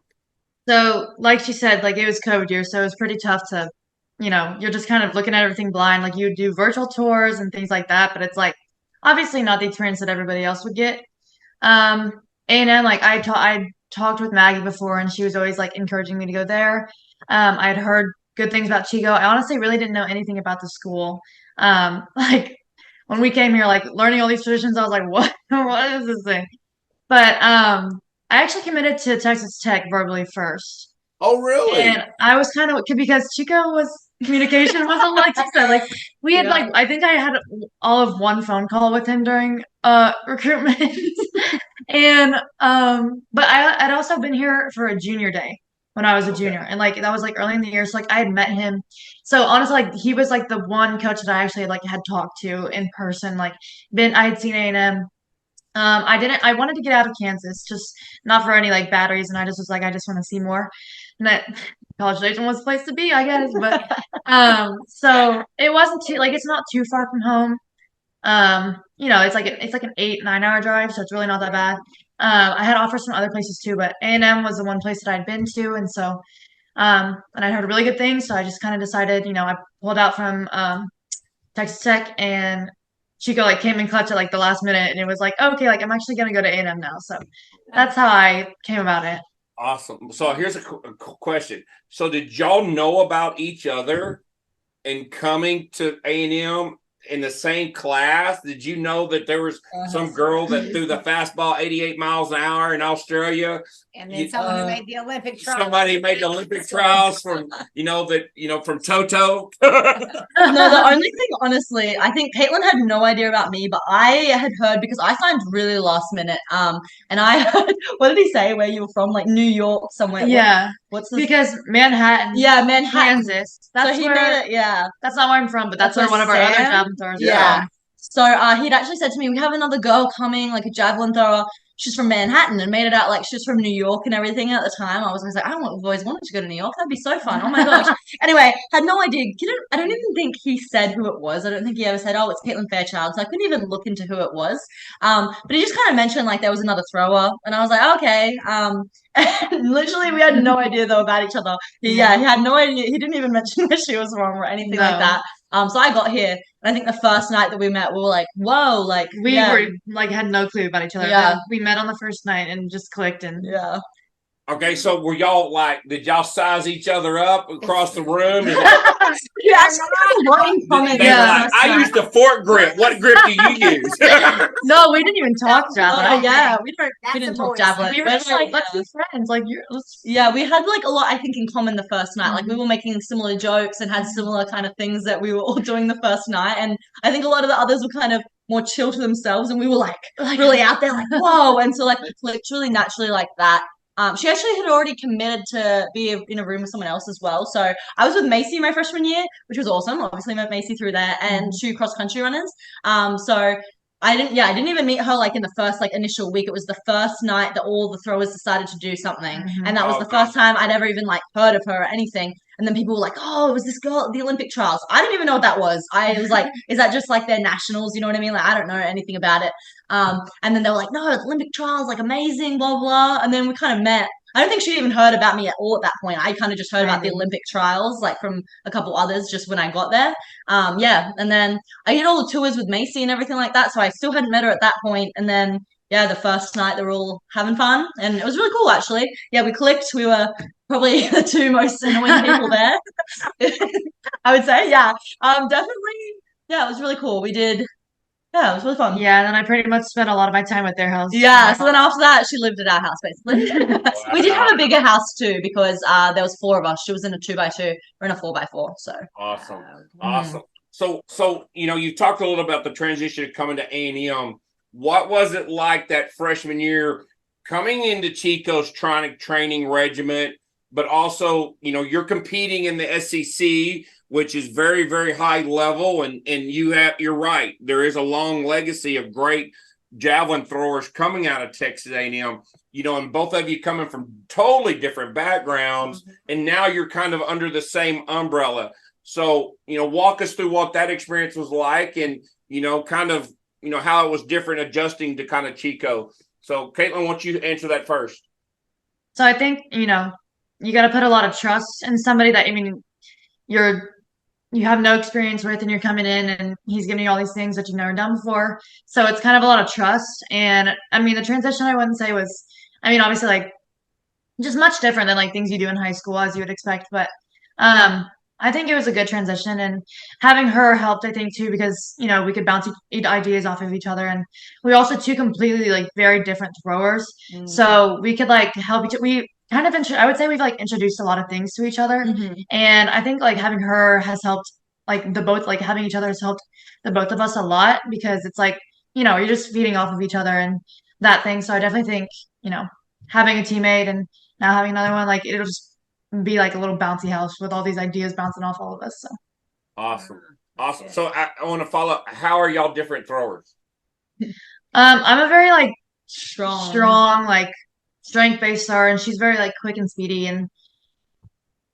So like she said, like it was COVID year, so it was pretty tough to, you're just kind of looking at everything blind. Like you do virtual tours and things like that, but it's like obviously not the experience that everybody else would get. A&M, like I talked with Maggie before, and she was always like encouraging me to go there. I had heard good things about Chico. I honestly really didn't know anything about the school. Like when we came here, like learning all these traditions, I was like, what? What is this thing? But I actually committed to Texas Tech verbally first. Oh, really? And I was kind of because Chico was communication wasn't like she said. Like we had like I think I had all of one phone call with him during recruitment. And but I'd also been here for a junior day when I was a junior, and like that was like early in the year, so like I had met him. So honestly, like he was like the one coach that I actually like had talked to in person. Like I had seen A&M. I wanted to get out of Kansas, just not for any like bad reason. I just was like, I just want to see more. And that College Station was the place to be, I guess. But so it wasn't too like it's not too far from home. It's like an 8-9 hour drive, so it's really not that bad. I had offers from other places too, but A&M was the one place that I'd been to, and so and I heard really good things, so I just kind of decided, I pulled out from Texas Tech, and Chico like came in clutch at like the last minute, and it was like, okay, like I'm actually gonna go to A&M now, so that's how I came about it. Awesome. So here's a question. So did y'all know about each other in coming to A&M in the same class? Did you know that there was some girl that threw the fastball 88 miles an hour in Australia? And then someone who made the Olympic trials. Somebody made the Olympic trials from, from Toto. No, the only thing, honestly, I think Katelyn had no idea about me, but I had heard because I signed really last minute. And I heard, what did he say? Where you were from? Like New York, somewhere. Yeah. What's this? Because Manhattan. Yeah, Manhattan. Kansas. That's so he where, made it, yeah. That's not where I'm from, but that's where one of our other Javelin tours is from. So he'd actually said to me, we have another girl coming, like a javelin thrower. She's from Manhattan and made it out like she's from New York and everything at the time. I was always like, I've always wanted to go to New York. That'd be so fun. Oh my gosh. Anyway, had no idea. I don't even think he said who it was. I don't think he ever said, oh, it's Katelyn Fairchild. So I couldn't even look into who it was. But he just kind of mentioned like there was another thrower. And I was like, okay. And literally we had no idea though about each other. He had no idea. He didn't even mention where she was from or anything like that. So I got here, and I think the first night that we met, we were like, "Whoa!" Like we were like had no clue about each other. Yeah, then we met on the first night and just clicked. And Okay, so were y'all like? Did y'all size each other up across the room? I used a fork grip. What grip do you use? No, we didn't even talk javelin. We didn't talk javelin. We were just like, let's be friends. Like, we had like a lot, I think, in common the first night. Like, we were making similar jokes and had similar kind of things that we were all doing the first night. And I think a lot of the others were kind of more chill to themselves, and we were like really out there, like whoa. And so like we clicked really naturally like that. She actually had already committed to be in a room with someone else as well. So I was with Macy my freshman year, which was awesome. Obviously met Macy through there, and 2 cross country runners. So I didn't even meet her like in the first like initial week. It was the first night that all the throwers decided to do something. And that was the first time I'd ever even like heard of her or anything. And then people were like, oh, it was this girl at the Olympic trials. I didn't even know what that was. I was like, is that just like their nationals? You know what I mean? Like, I don't know anything about it. And then they were like, no, Olympic trials, like amazing, blah, blah. And then we kind of met. I don't think she'd even heard about me at all at that point. I kind of just heard about the Olympic trials, like from a couple others just when I got there. And then I did all the tours with Macy and everything like that. So I still hadn't met her at that point. And then, the first night they were all having fun. And it was really cool, actually. Yeah, we clicked. We were probably the 2 most annoying people there, I would say. Yeah, definitely. Yeah, it was really cool. We did. Yeah, it was really fun. Yeah, and then I pretty much spent a lot of my time at their house. Yeah, so then after that, she lived at our house, basically. Wow. We did have a bigger house, too, because there was 4 of us. She was in a 2x2, or in a 4x4, so. Awesome. So, you talked a little about the transition of coming to A&M. What was it like that freshman year coming into Chico's training regiment, but also, you're competing in the SEC, which is very, very high level. And you're right. There is a long legacy of great javelin throwers coming out of Texas A&M, and both of you coming from totally different backgrounds. And now you're kind of under the same umbrella. So, walk us through what that experience was like and, kind of, how it was different adjusting to kind of Chico. So, Katelyn, why don't you answer that first? So I think, you got to put a lot of trust in somebody that, you have no experience with, and you're coming in and he's giving you all these things that you've never done before. So it's kind of a lot of trust. And the transition I wouldn't say was, obviously like just much different than like things you do in high school as you would expect. But I think it was a good transition, and having her helped, I think, too, because, we could bounce ideas off of each other. And we were also 2 completely like very different throwers. So we could like help each other. We kind of, I would say we've like introduced a lot of things to each other. And I think like having her has helped, like having each other has helped the both of us a lot, because it's like, you're just feeding off of each other and that thing. So I definitely think, having a teammate and now having another one, like it'll just be like a little bouncy house with all these ideas bouncing off all of us. So awesome. So I want to follow. How are y'all different throwers? I'm a very like strong like strength-based thrower, and she's very like quick and speedy. And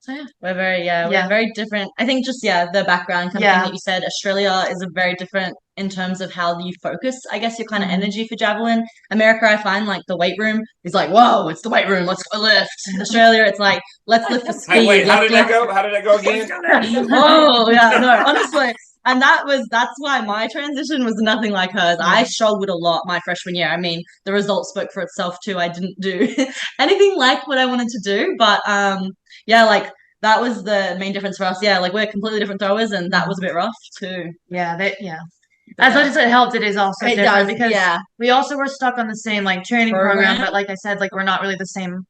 so we're very different. I think just the background kind of thing that you said. Australia is a very different in terms of how you focus, I guess, your kind of energy for javelin. America, I find like the weight room is like, whoa, it's the weight room, let's go lift. In Australia, it's like, let's lift for speed. Hey, wait, how did that go? How did that go again? Oh yeah, no, honestly. And that's why my transition was nothing like hers. I struggled a lot my freshman year. The results spoke for itself too. I didn't do anything like what I wanted to do, but like that was the main difference for us. Yeah, like we're completely different throwers, and that was a bit rough too. As much as it helped, it is also different because we also were stuck on the same like training program, but like I said, like we're not really the same.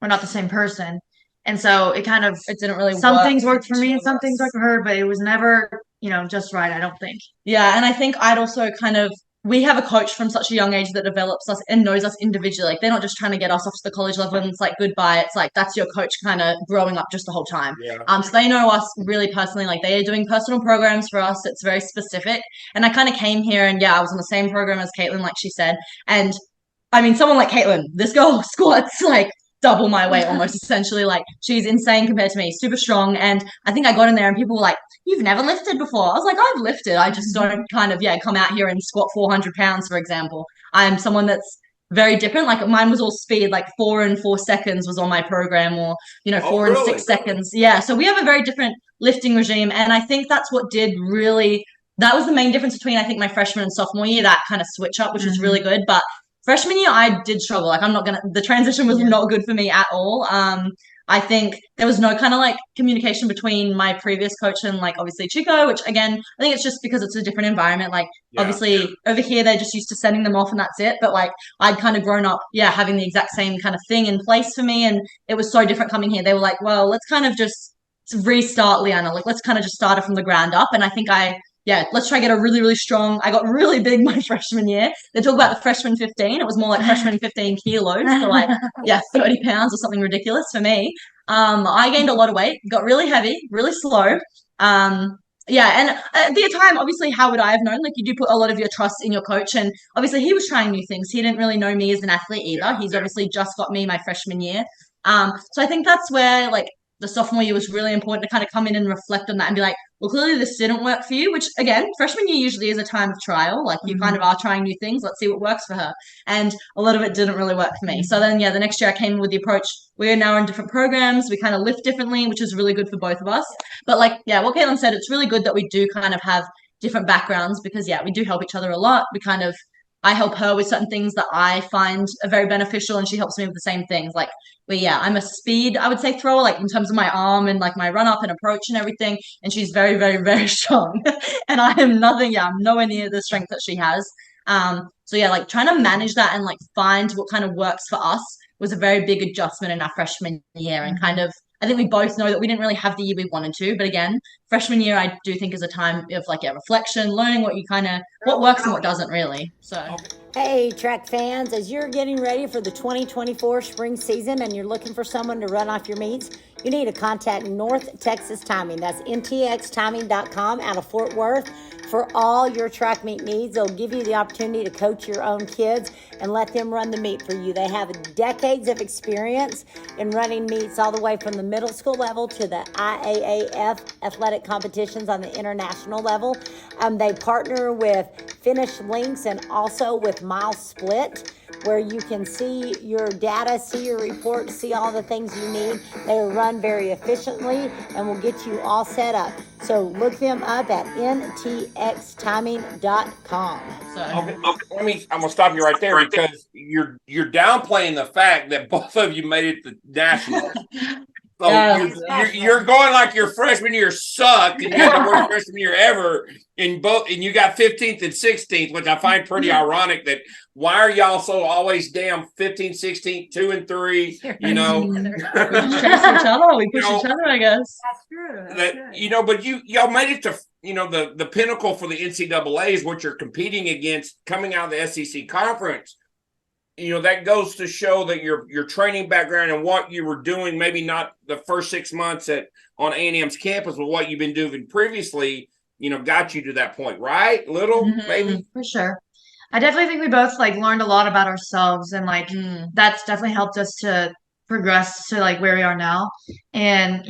We're not the same person, and so it didn't really. Some things worked for me, and some things worked for her, but it was never just right. I don't think. Yeah, and I think I'd also kind of we have a coach from such a young age that develops us and knows us individually. Like they're not just trying to get us off to the college level and it's like goodbye. It's like that's your coach kind of growing up just the whole time. Yeah. So they know us really personally. Like they are doing personal programs for us. It's very specific. And I kind of came here and I was on the same program as Katelyn, like she said. And I mean, someone like Katelyn, this girl squats like double my weight almost essentially. Like she's insane compared to me, super strong. And I think I got in there and people were like, you've never lifted before. I was like, I've lifted. I just don't kind of, come out here and squat 400 pounds, for example. I'm someone that's very different. Like mine was all speed, like 4 and 4 seconds was on my program, or, 4 and 6 seconds. Yeah. So we have a very different lifting regime. And I think that's what that was the main difference between, I think, my freshman and sophomore year, that kind of switch up, which was really good. But freshman year, I did struggle. Like, the transition was not good for me at all. I think there was no kind of like communication between my previous coach and like obviously Chico, which again, I think it's just because it's a different environment. Like obviously over here, they're just used to sending them off and that's it. But like I'd kind of grown up, having the exact same kind of thing in place for me. And it was so different coming here. They were like, well, let's kind of just restart Lianna. Like, let's kind of just start it from the ground up. And I think let's try to get a really, really strong. I got really big my freshman year. They talk about the freshman 15. It was more like freshman 15 kilos. So like, 30 pounds or something ridiculous for me. I gained a lot of weight, got really heavy, really slow. And at the time, obviously, how would I have known? Like, you do put a lot of your trust in your coach. And obviously, he was trying new things. He didn't really know me as an athlete either. He's obviously just got me my freshman year. So I think that's where, like, the sophomore year was really important to kind of come in and reflect on that and be like, well, clearly this didn't work for you, which again, freshman year usually is a time of trial. Like you kind of are trying new things. Let's see what works for her. And a lot of it didn't really work for me. So then, the next year I came with the approach, we are now in different programs. We kind of lift differently, which is really good for both of us. But like, what Katelyn said, it's really good that we do kind of have different backgrounds because we do help each other a lot. I help her with certain things that I find are very beneficial and she helps me with the same things. Like, I'm a speed, I would say, thrower, like in terms of my arm and like my run up and approach and everything. And she's very, very, very strong. And I am nothing, I'm nowhere near the strength that she has. Like trying to manage that and like find what kind of works for us was a very big adjustment in our freshman year and kind of, I think we both know that we didn't really have the year we wanted to, but again, freshman year, I do think is a time of like reflection, learning what works and what doesn't really. So. Hey, track fans, as you're getting ready for the 2024 spring season and you're looking for someone to run off your meets, you need to contact North Texas Timing. That's ntxtiming.com out of Fort Worth. For all your track meet needs, they'll give you the opportunity to coach your own kids and let them run the meet for you. They have decades of experience in running meets all the way from the middle school level to the IAAF athletic competitions on the international level. They partner with Finish Links and also with Mile Split, where you can see your data, see your report, see all the things you need. They run very efficiently and will get you all set up. So look them up at ntxtiming.com. Okay. I'm gonna stop you right there because you're downplaying the fact that both of you made it to nationals. So you're going like your freshman year sucked and you had the worst freshman year ever and you got 15th and 16th, which I find pretty ironic. That why are y'all so always damn 15th, 16th, 2 and 3? We push each other. We push each other, I guess. That's true. But y'all made it to the pinnacle for the NCAA is what you're competing against coming out of the SEC conference. That goes to show that your training background and what you were doing, maybe not the first 6 months on A&M's campus, but what you've been doing previously, got you to that point, right? Maybe? For sure. I definitely think we both like learned a lot about ourselves and like that's definitely helped us to progress to like where we are now. And,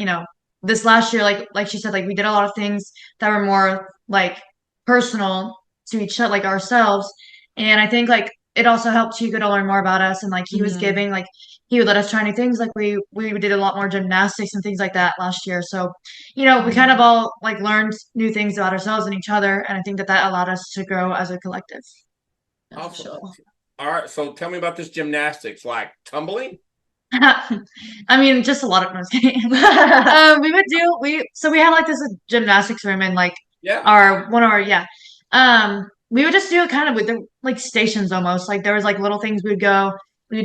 this last year, like she said, like we did a lot of things that were more like personal to each other, like ourselves. And I think like it also helped Chico to learn more about us. And like he was giving, like he would let us try new things. Like we did a lot more gymnastics and things like that last year. So, we kind of all like learned new things about ourselves and each other. And I think that allowed us to grow as a collective. Awesome. Sure. All right. So tell me about this gymnastics, like tumbling. I mean, just a lot of we had like this gymnastics room and like we would just do it kind of with the like stations almost. Like there was like little things we would do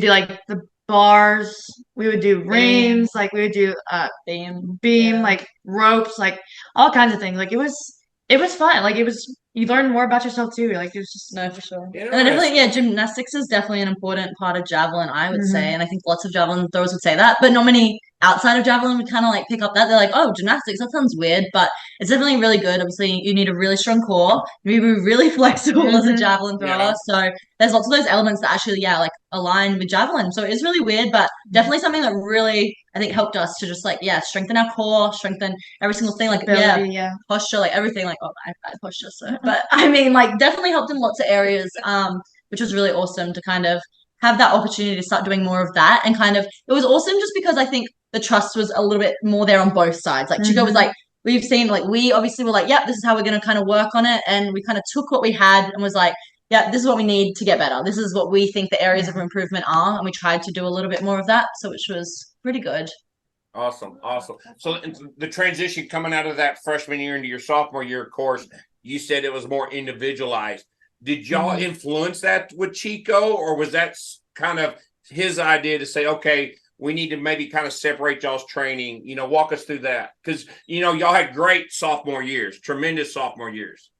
like the bars, we would do rings, like we would do beam, like ropes, like all kinds of things. Like it was fun. Like it was you learn more about yourself too. Like it's just No, for sure. And then definitely, yeah, gymnastics is definitely an important part of javelin, I would say. And I think lots of javelin throwers would say that, but not many outside of javelin would kind of like pick up that. They're like, oh, gymnastics, that sounds weird, but it's definitely really good. Obviously, you need a really strong core. You need to be really flexible as a javelin thrower. Yeah. So there's lots of those elements that actually, yeah, like align with javelin. So it's really weird, but definitely something that really, I think, helped us to just like, yeah, strengthen our core, strengthen every single thing. Like, yeah, posture, like everything, like, oh, I have posture. So, but I mean, like, definitely helped in lots of areas, which was really awesome to kind of have that opportunity to start doing more of that. And kind of, it was awesome just because I think the trust was a little bit more there on both sides. Like, Chico was like, we've seen, like, we obviously were like, yeah, this is how we're going to kind of work on it. And we kind of took what we had and was like, yeah, this is what we need to get better. This is what we think the areas of improvement are. And we tried to do a little bit more of that. So, which was pretty good. Awesome. So the transition coming out of that freshman year into your sophomore year, of course, you said it was more individualized. Did y'all influence that with Chico, or was that kind of his idea to say, okay, we need to maybe kind of separate y'all's training, walk us through that? Because, y'all had great sophomore years, tremendous sophomore years.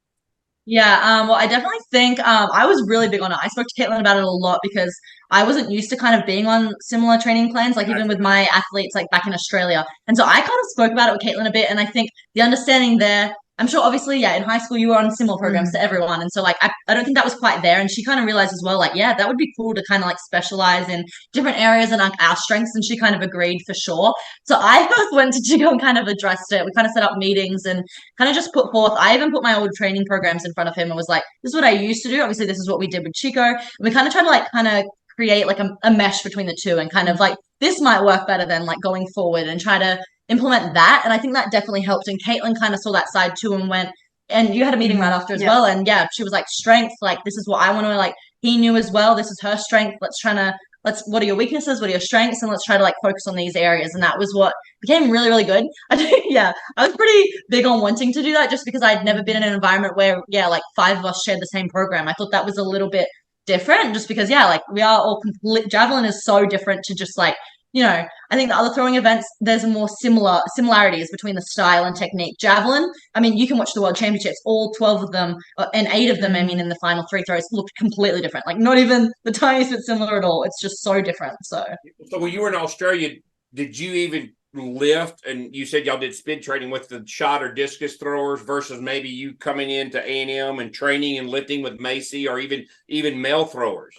Yeah, well, I definitely think I was really big on it. I spoke to Katelyn about it a lot because I wasn't used to kind of being on similar training plans, like even with my athletes like back in Australia. And so I kind of spoke about it with Katelyn a bit. And I think the understanding there, I'm sure obviously, yeah, in high school you were on similar programs to everyone. And so like I don't think that was quite there. And she kind of realized as well, like, yeah, that would be cool to kind of like specialize in different areas and like our strengths. And she kind of agreed for sure. So I first went to Chico and kind of addressed it. We kind of set up meetings and kind of just put forth. I even put my old training programs in front of him and was like, this is what I used to do. Obviously, this is what we did with Chico. And we kind of tried to like kind of create like a mesh between the two and kind of like this might work better than like going forward and try to implement that. And I think that definitely helped. And Katelyn kind of saw that side too and went, and you had a meeting right after as well. And yeah, she was like, strength, like this is what I want to like, he knew as well, this is her strength. What are your weaknesses? What are your strengths? And let's try to like focus on these areas. And that was what became really, really good. I think, yeah, I was pretty big on wanting to do that just because I'd never been in an environment where, yeah, like 5 of us shared the same program. I thought that was a little bit different just because, yeah, like we are all complete. Javelin is so different to just like, I think the other throwing events, there's more similarities between the style and technique. Javelin, I mean, you can watch the World Championships, all 12 of them, and 8 of them, I mean, in the final 3 throws looked completely different. Like not even the tiniest bit similar at all. It's just so different. So when you were in Australia, did you even lift? And you said y'all did speed training with the shot or discus throwers versus maybe you coming into A&M and training and lifting with Macy or even male throwers?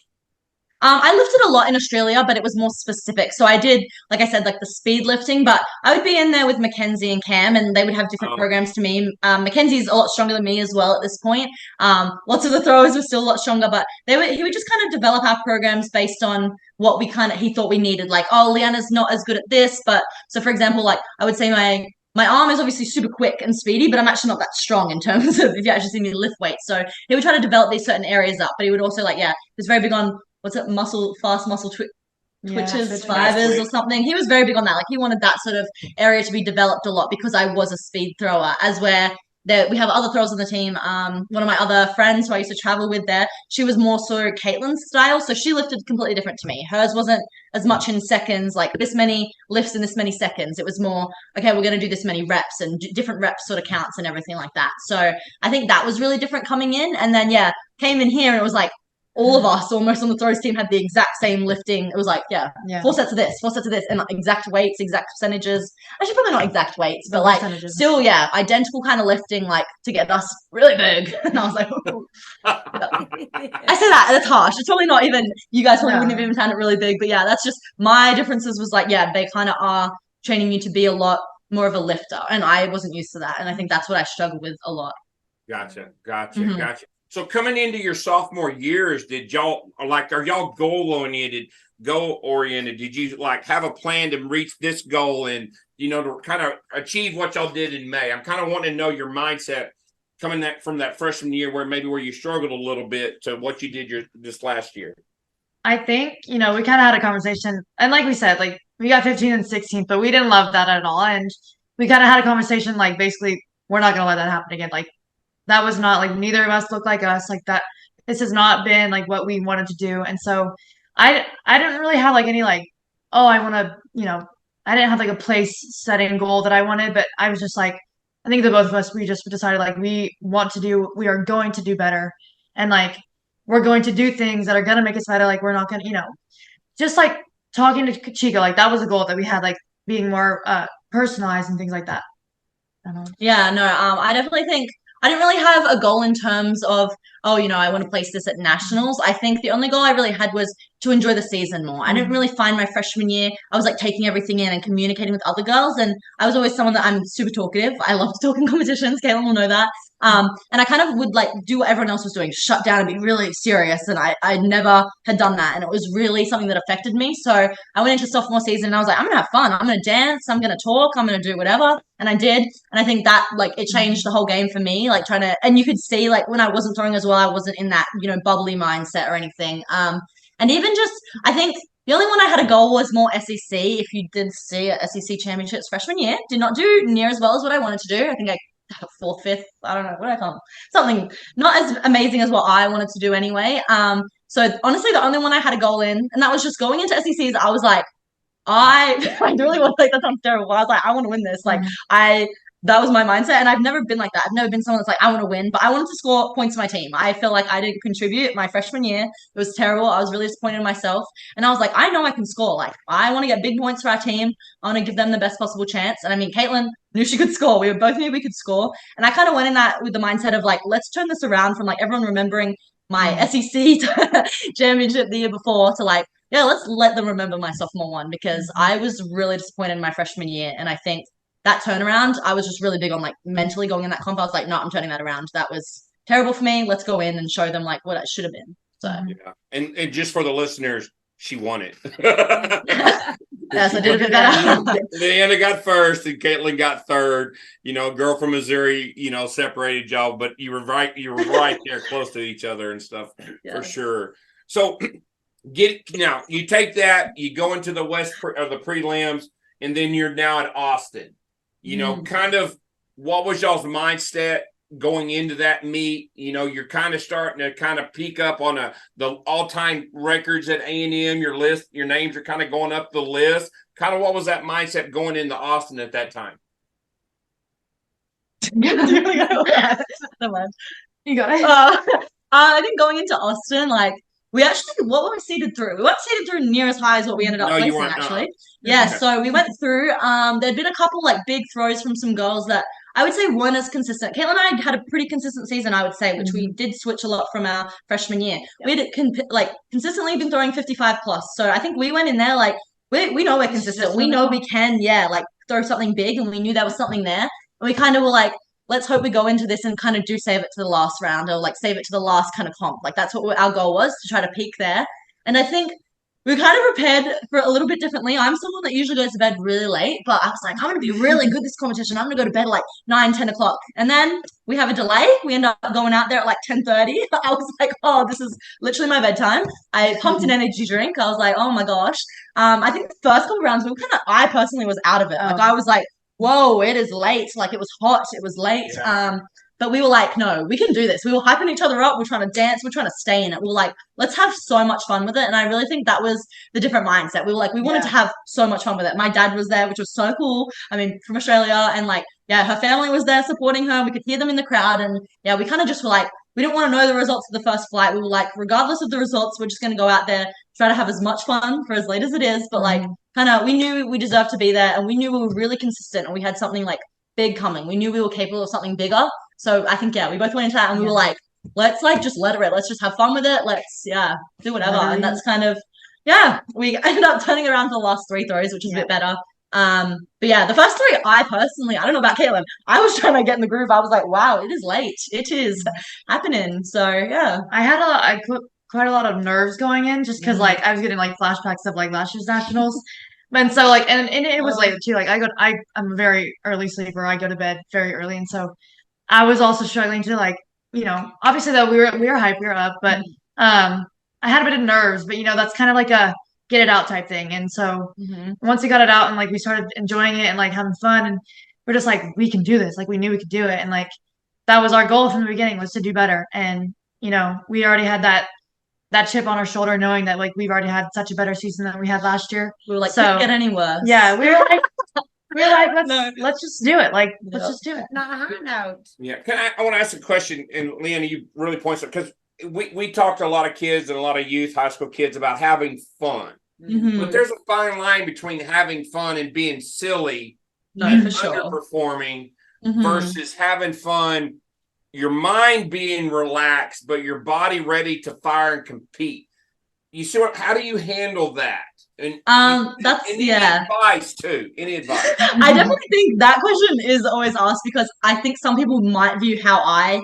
I lifted a lot in Australia, but it was more specific. So I did, like I said, like the speed lifting, but I would be in there with Mackenzie and Cam, and they would have different programs to me. Mackenzie's a lot stronger than me as well at this point. Lots of the throwers were still a lot stronger, but he would just kind of develop our programs based on what he thought we needed. Like, oh, Lianna's not as good at this, but so for example, like I would say my arm is obviously super quick and speedy, but I'm actually not that strong in terms of if you actually see me lift weights. So he would try to develop these certain areas up, but he would also like, yeah, he was very big on fast muscle twitches, fibers or something. He was very big on that. Like he wanted that sort of area to be developed a lot because I was a speed thrower, as where we have other throwers on the team. One of my other friends who I used to travel with there, she was more so Katelyn's style. So she lifted completely different to me. Hers wasn't as much in seconds, like this many lifts in this many seconds. It was more, okay, we're going to do this many reps and different reps sort of counts and everything like that. So I think that was really different coming in. And then, yeah, came in here and it was like, all of us almost on the throws team had the exact same lifting. It was like, yeah. 4 sets of this, and like exact weights, exact percentages. Actually, probably not exact weights, but like still, yeah, identical kind of lifting, like to get us really big. And I was like, I say that, and it's harsh. It's probably not even, you guys probably wouldn't have even found it really big, but yeah, that's just my differences was like, yeah, they kind of are training you to be a lot more of a lifter. And I wasn't used to that. And I think that's what I struggled with a lot. Gotcha. So coming into your sophomore years, are y'all goal oriented? Did you like have a plan to reach this goal and, to kind of achieve what y'all did in May? I'm kind of wanting to know your mindset coming from that freshman year where you struggled a little bit to what you did this last year. I think, we kind of had a conversation, and like we said, like we got 15 and 16, but we didn't love that at all. And we kind of had a conversation, like basically we're not going to let that happen again. Like that was not like, neither of us look like us, like that. This has not been like what we wanted to do. And so I didn't really have like any like, oh, I want to, I didn't have like a place setting goal that I wanted, but I was just like, I think the both of us, we just decided like we are going to do better, and like we're going to do things that are gonna make us better. Like we're not gonna, just like talking to Chico, like that was a goal that we had, like being more personalized and things like that. Yeah, no, I definitely think I didn't really have a goal in terms of, oh, I want to place this at nationals. I think the only goal I really had was to enjoy the season more. I didn't really find my freshman year, I was like taking everything in and communicating with other girls. And I was always someone that I'm super talkative. I love to talk in competitions. Katelyn will know that. And I kind of would like do what everyone else was doing, shut down and be really serious. And I never had done that. And it was really something that affected me. So I went into sophomore season and I was like, I'm going to have fun. I'm going to dance. I'm going to talk. I'm going to do whatever. And I did. And I think that like it changed the whole game for me, like trying to, and you could see like when I wasn't throwing as well, I wasn't in that, bubbly mindset or anything. And even just, I think the only one I had a goal was more SEC. If you did see at SEC Championships freshman year, did not do near as well as what I wanted to do. I think I fourth, fifth, I don't know, what did I call something not as amazing as what I wanted to do anyway. So honestly, the only one I had a goal in, and that was just going into SECs. I was like, I really want, like, that sounds terrible. I was like, I want to win this. Like, that was my mindset. And I've never been like that. I've never been someone that's like, I want to win, but I wanted to score points to my team. I feel like I didn't contribute my freshman year. It was terrible. I was really disappointed in myself. And I was like, I know I can score. Like, I want to get big points for our team. I want to give them the best possible chance. And I mean, Katelyn knew she could score. We both knew we could score. And I kind of went in that with the mindset of like, let's turn this around from like everyone remembering my SEC championship the year before to like, yeah, let's let them remember my sophomore one, because I was really disappointed in my freshman year. And I think that turnaround, I was just really big on like mentally going in that comp. I was like, no, I'm turning that around. That was terrible for me. Let's go in and show them like what it should have been. So yeah. And just for the listeners, she won it. Yes, I did a bit better. Lianna got first and Katelyn got third. Girl from Missouri, separated y'all, but you were right there close to each other and stuff, for sure. So you take that, you go into the West of the prelims, and then you're now at Austin. Kind of what was y'all's mindset going into that meet? You're kind of starting to kind of peak up on the all-time records at A&M. Your names are kind of going up the list. Kind of what was that mindset going into Austin at that time? You got it. I think going into Austin, like, what were we seeded through? We weren't seeded through near as high as what we ended up placing, actually. Yeah, okay. So we went through. There'd been a couple like big throws from some girls that I would say weren't as consistent. Katelyn and I had a pretty consistent season, I would say, which we did switch a lot from our freshman year. We had consistently been throwing 55 plus. So I think we went in there like we know we're consistent. We know we can, like throw something big, and we knew there was something there. And we kind of were like, let's hope we go into this and kind of do save it to the last round, or like save it to the last kind of comp. Like that's what our goal was, to try to peak there. And I think we kind of prepared for it a little bit differently. I'm someone that usually goes to bed really late, but I was like, I'm going to be really good this competition. I'm going to go to bed at like 9, 10 o'clock. And then we have a delay. We end up going out there at like 10:30. I was like, oh, this is literally my bedtime. I pumped an energy drink. I was like, oh my gosh. I think the first couple rounds, I personally was out of it. Like I was like, whoa, it is late. Like it was hot. It was late. Yeah. But we were like, no, we can do this. We were hyping each other up. We're trying to dance. We're trying to stay in it. We were like, let's have so much fun with it. And I really think that was the different mindset. We were like, we wanted to have so much fun with it. My dad was there, which was so cool. I mean, from Australia, and like, her family was there supporting her. We could hear them in the crowd. And we kind of just were like, we didn't want to know the results of the first flight. We were like, regardless of the results, we're just going to go out there, try to have as much fun for as late as it is. But like, kind of, we knew we deserved to be there, and we knew we were really consistent, and we had something like big coming. We knew we were capable of something bigger. So I think, we both went into that and we were like, let's like just let it rip. Let's just have fun with it. Let's, do whatever. And that's kind of, we ended up turning around for the last 3 throws, which is a bit better. But the first 3, I don't know about Katelyn. I was trying to get in the groove. I was like, wow, it is late. It is happening. So, I had quite a lot of nerves going in, just because like I was getting like flashbacks of like last year's nationals. And so like, and it was later too. Like I'm a very early sleeper. I go to bed very early. And so I was also struggling to like, obviously though we were hyped, we were up, but I had a bit of nerves, but that's kind of like a get it out type thing. And so once we got it out and like we started enjoying it and like having fun, and we're just like, we can do this. Like we knew we could do it. And like that was our goal from the beginning, was to do better. And we already had that chip on our shoulder, knowing that like we've already had such a better season than we had last year. We were like, couldn't get any worse. Yeah, we were like We're like, No. let's just do it. Like, let's Yeah. just do it. Not a high note. Yeah, I want to ask a question, and Lianna, you really point out, because we talk to a lot of kids and a lot of youth, high school kids, about having fun. Mhm. But there's a fine line between having fun and being silly No, and for sure. underperforming Mhm. versus having fun, your mind being relaxed, but your body ready to fire and compete. You see how do you handle that? And That's any advice too? Any advice? I definitely think that question is always asked because I think some people might view how I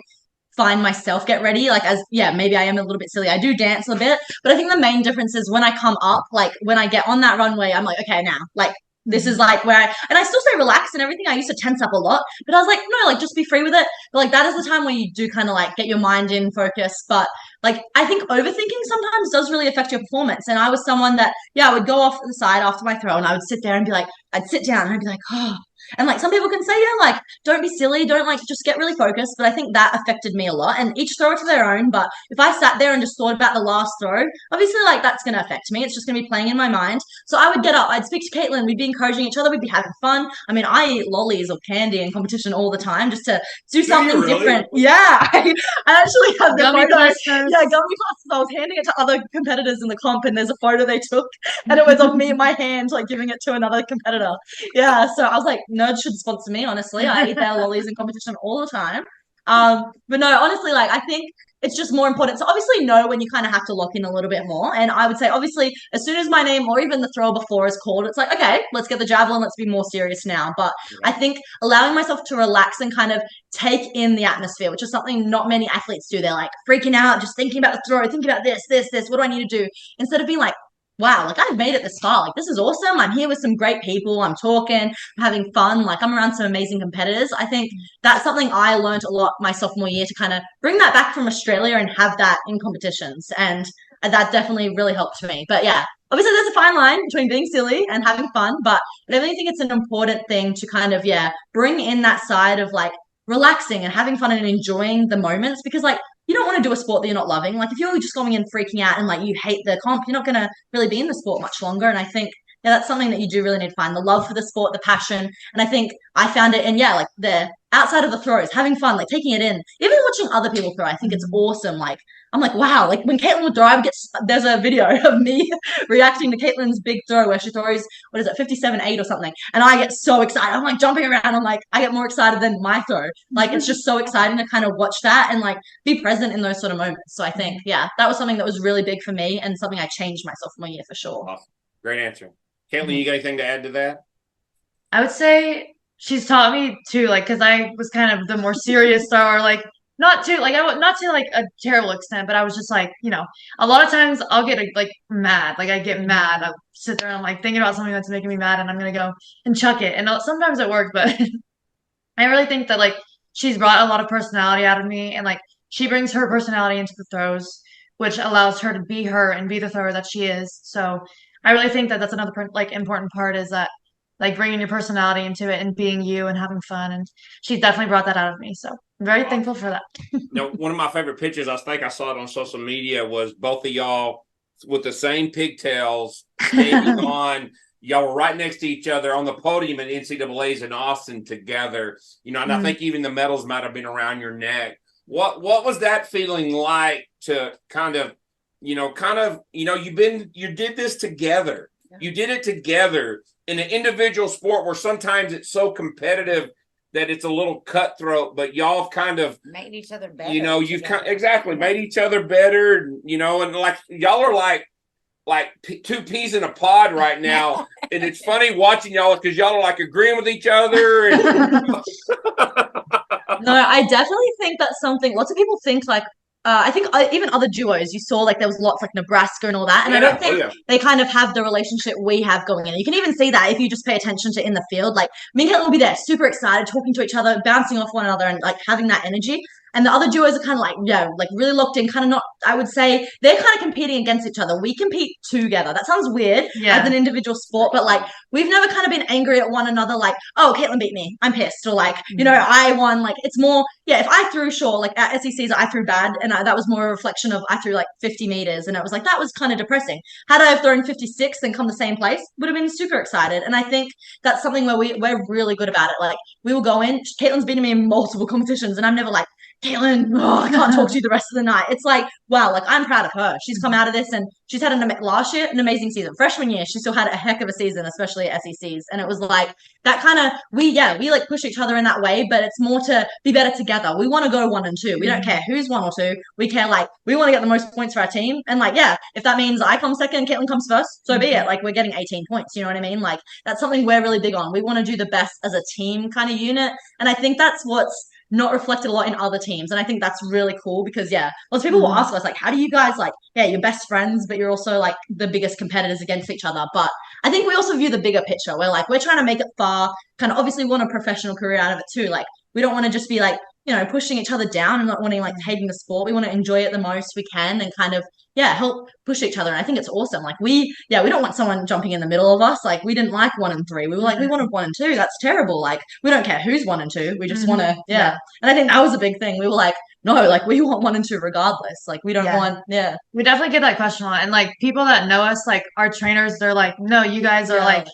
find myself get ready like as maybe I am a little bit silly. I do dance a bit, but I think the main difference is when I come up, like when I get on that runway, I'm like, okay, now like this is like where I still stay relaxed and everything. I used to tense up a lot, but I was like, no, like just be free with it. But like that is the time where you do kind of like get your mind in focus. But like I think overthinking sometimes does really affect your performance. And I was someone that I would go off to the side after my throw and I would sit there and be like, I'd sit down and I'd be like, oh. And like some people can say, like, don't be silly, don't like just get really focused. But I think that affected me a lot. And each throw to their own. But if I sat there and just thought about the last throw, obviously like that's gonna affect me. It's just gonna be playing in my mind. So I would get up, I'd speak to Katelyn, we'd be encouraging each other, we'd be having fun. I mean, I eat lollies or candy in competition all the time just to do something really? different. Yeah. I actually have the Gummy photo. clusters. Yeah, gummy clusters. I was handing it to other competitors in the comp, and there's a photo they took, and it was of me in my hand, like giving it to another competitor. Yeah, so I was like, nerds should sponsor me. Honestly, I eat their lollies in competition all the time. But no, honestly, like I think it's just more important to obviously know when you kind of have to lock in a little bit more. And I would say, obviously, as soon as my name or even the throw before is called, it's like, okay, let's get the javelin. Let's be more serious now. But I think allowing myself to relax and kind of take in the atmosphere, which is something not many athletes do. They're like freaking out, just thinking about the throw, thinking about this. What do I need to do? Instead of being like, wow, like I've made it this far. Like this is awesome. I'm here with some great people. I'm talking, I'm having fun. Like I'm around some amazing competitors. I think that's something I learned a lot my sophomore year to kind of bring that back from Australia and have that in competitions. And that definitely really helped me. But yeah, obviously there's a fine line between being silly and having fun. But I definitely think it's an important thing to kind of, bring in that side of like relaxing and having fun and enjoying the moments because like you don't want to do a sport that you're not loving. Like if you're just going in freaking out and like you hate the comp, you're not going to really be in the sport much longer. And I think that's something that you do really need to find, the love for the sport, the passion. And I think I found it in, like the outside of the throws, having fun, like taking it in, even watching other people throw. I think it's awesome. Like, I'm like, wow, like when Katelyn would throw, there's a video of me reacting to Katelyn's big throw where she throws, 57-8 or something. And I get so excited. I'm like jumping around. I'm like, I get more excited than my throw. Like, it's just so exciting to kind of watch that and like be present in those sort of moments. So I think, that was something that was really big for me and something I changed my sophomore year for sure. Awesome. Great answer. Katelyn, you got anything to add to that? I would say she's taught me too, like, because I was kind of the more serious thrower, like, not to like a terrible extent, but I was just like, a lot of times I'll get like mad, like I get mad. I sit there and I'm like thinking about something that's making me mad, and I'm gonna go and chuck it. And sometimes it works, but I really think that like she's brought a lot of personality out of me, and like she brings her personality into the throws, which allows her to be her and be the thrower that she is. So I really think that that's another important part is that like bringing your personality into it and being you and having fun. And she definitely brought that out of me. So I'm very thankful for that. One of my favorite pictures, I think I saw it on social media, was both of y'all with the same pigtails standing on. Y'all were right next to each other on the podium at NCAA's in Austin together. And I think even the medals might have been around your neck. What was that feeling like to you did this together. You did it together in an individual sport where sometimes it's so competitive that it's a little cutthroat, but y'all have kind of made each other better. You've exactly made each other better, and like y'all are like two peas in a pod right now. And it's funny watching y'all because y'all are like agreeing with each other. No, I definitely think that's something lots of people think like, I think even other duos, you saw like there was lots like Nebraska and all that. And I don't think they kind of have the relationship we have going in. You can even see that if you just pay attention to in the field. Like me and Katelyn will be there super excited, talking to each other, bouncing off one another and like having that energy. And the other duos are kind of like, like really locked in, kind of not, I would say they're kind of competing against each other. We compete together. That sounds weird as an individual sport, but like we've never kind of been angry at one another, like, oh, Katelyn beat me, I'm pissed, or like, you know, I won. Like it's more, if I threw, sure, like at SECs I threw bad, and that was more a reflection of I threw like 50 meters, and it was like that was kind of depressing. Had I have thrown 56 and come the same place, would have been super excited. And I think that's something where we're really good about it. Like we will go in, Katelyn's beaten me in multiple competitions, and I'm never like, Katelyn, I can't talk to you the rest of the night. It's like, wow, like I'm proud of her. She's come out of this, and she's had last year an amazing season. Freshman year, she still had a heck of a season, especially at SECs. And it was like that kind of we like push each other in that way, but it's more to be better together. We want to go 1 and 2. We don't care who's 1 or 2. We care like we want to get the most points for our team. And like, if that means I come second and Katelyn comes first, so be it. Like we're getting 18 points. You know what I mean? Like that's something we're really big on. We want to do the best as a team kind of unit. And I think that's what's not reflected a lot in other teams. And I think that's really cool because lots of people will ask us like, how do you guys like, you're best friends, but you're also like the biggest competitors against each other. But I think we also view the bigger picture. We're trying to make it far, kind of obviously want a professional career out of it too. Like we don't want to just be like, you know, pushing each other down and not wanting like hating the sport. We want to enjoy it the most we can and kind of help push each other. And I think it's awesome. Like we don't want someone jumping in the middle of us. Like we didn't like 1 and 3. We were like, we wanted 1 and 2. That's terrible. Like we don't care who's 1 and 2. We just want to, And I think that was a big thing. We were like, no, like we want 1 and 2 regardless. Like we don't want, We definitely get that question a lot. And like people that know us, like our trainers, they're like, no, you guys are like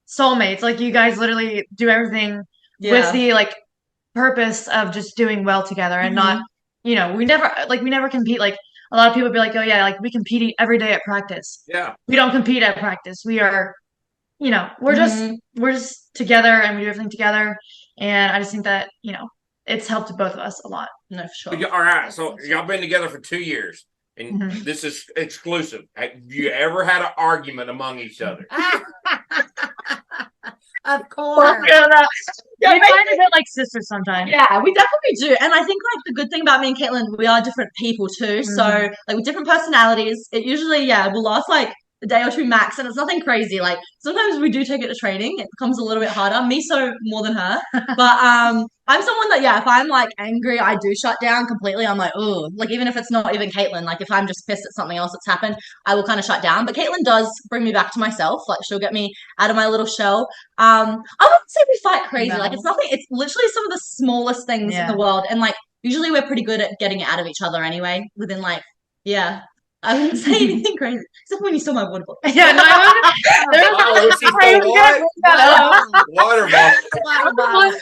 soulmates. Like you guys literally do everything with the like purpose of just doing well together and not, you know, we never compete. Like a lot of people be like, oh yeah, like we compete every day at practice. Yeah. We don't compete at practice. We are, you know, we're just together and we do everything togetger. And I just think that, you know, it's helped both of us a lot. No, for sure. All right. So y'all been together for 2 years and this is exclusive. Have you ever had an argument among each other? Of course. We kind of get like sisters sometimes. Yeah, we definitely do. And I think like the good thing about me and Katelyn, we are different people too. So like with different personalities, it usually, will last like a day or 2 max. And it's nothing crazy. Like sometimes we do take it to training. It becomes a little bit harder. Me so more than her. But I'm someone that, if I'm like angry, I do shut down completely. I'm like, oh, like even if it's not even Katelyn, like if I'm just pissed at something else that's happened, I will kind of shut down. But Katelyn does bring me back to myself. Like she'll get me out of my little shell. I wouldn't say we fight crazy. No. Like it's nothing. It's literally some of the smallest things in the world. And like usually we're pretty good at getting it out of each other anyway. Within like, I wouldn't say anything crazy, except when you saw my water bottle. Yeah, no, Water bottle.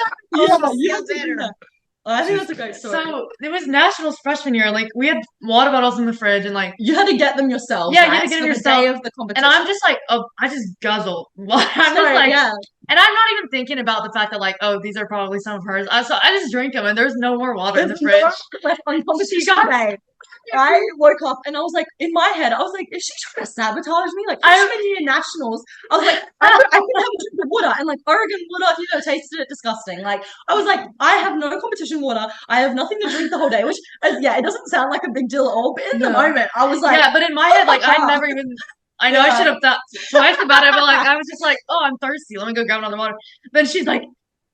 I think that's a great story. So it was nationals freshman year. Like we had water bottles in the fridge, and like you had to get them yourself. Yeah, you had to get them yourself. The day of the competition. And I'm just like, oh, I just guzzle. I'm just like, and I'm not even thinking about the fact that like, oh, these are probably some of hers. So I just drink them, and there's no more water in the fridge. On competition day. I woke up and I was like, in my head, I was like, is she trying to sabotage me? Like, I'm in nationals. I was like, I couldn't have a drink of water. And like, Oregon water, if you ever tasted it, disgusting. Like, I was like, I have no competition water. I have nothing to drink the whole day, which, it doesn't sound like a big deal at all. But in the moment, I was like, but in my head, like, I never even, I know I should have thought twice about it, but like, I was just like, oh, I'm thirsty. Let me go grab another water. Then she's like,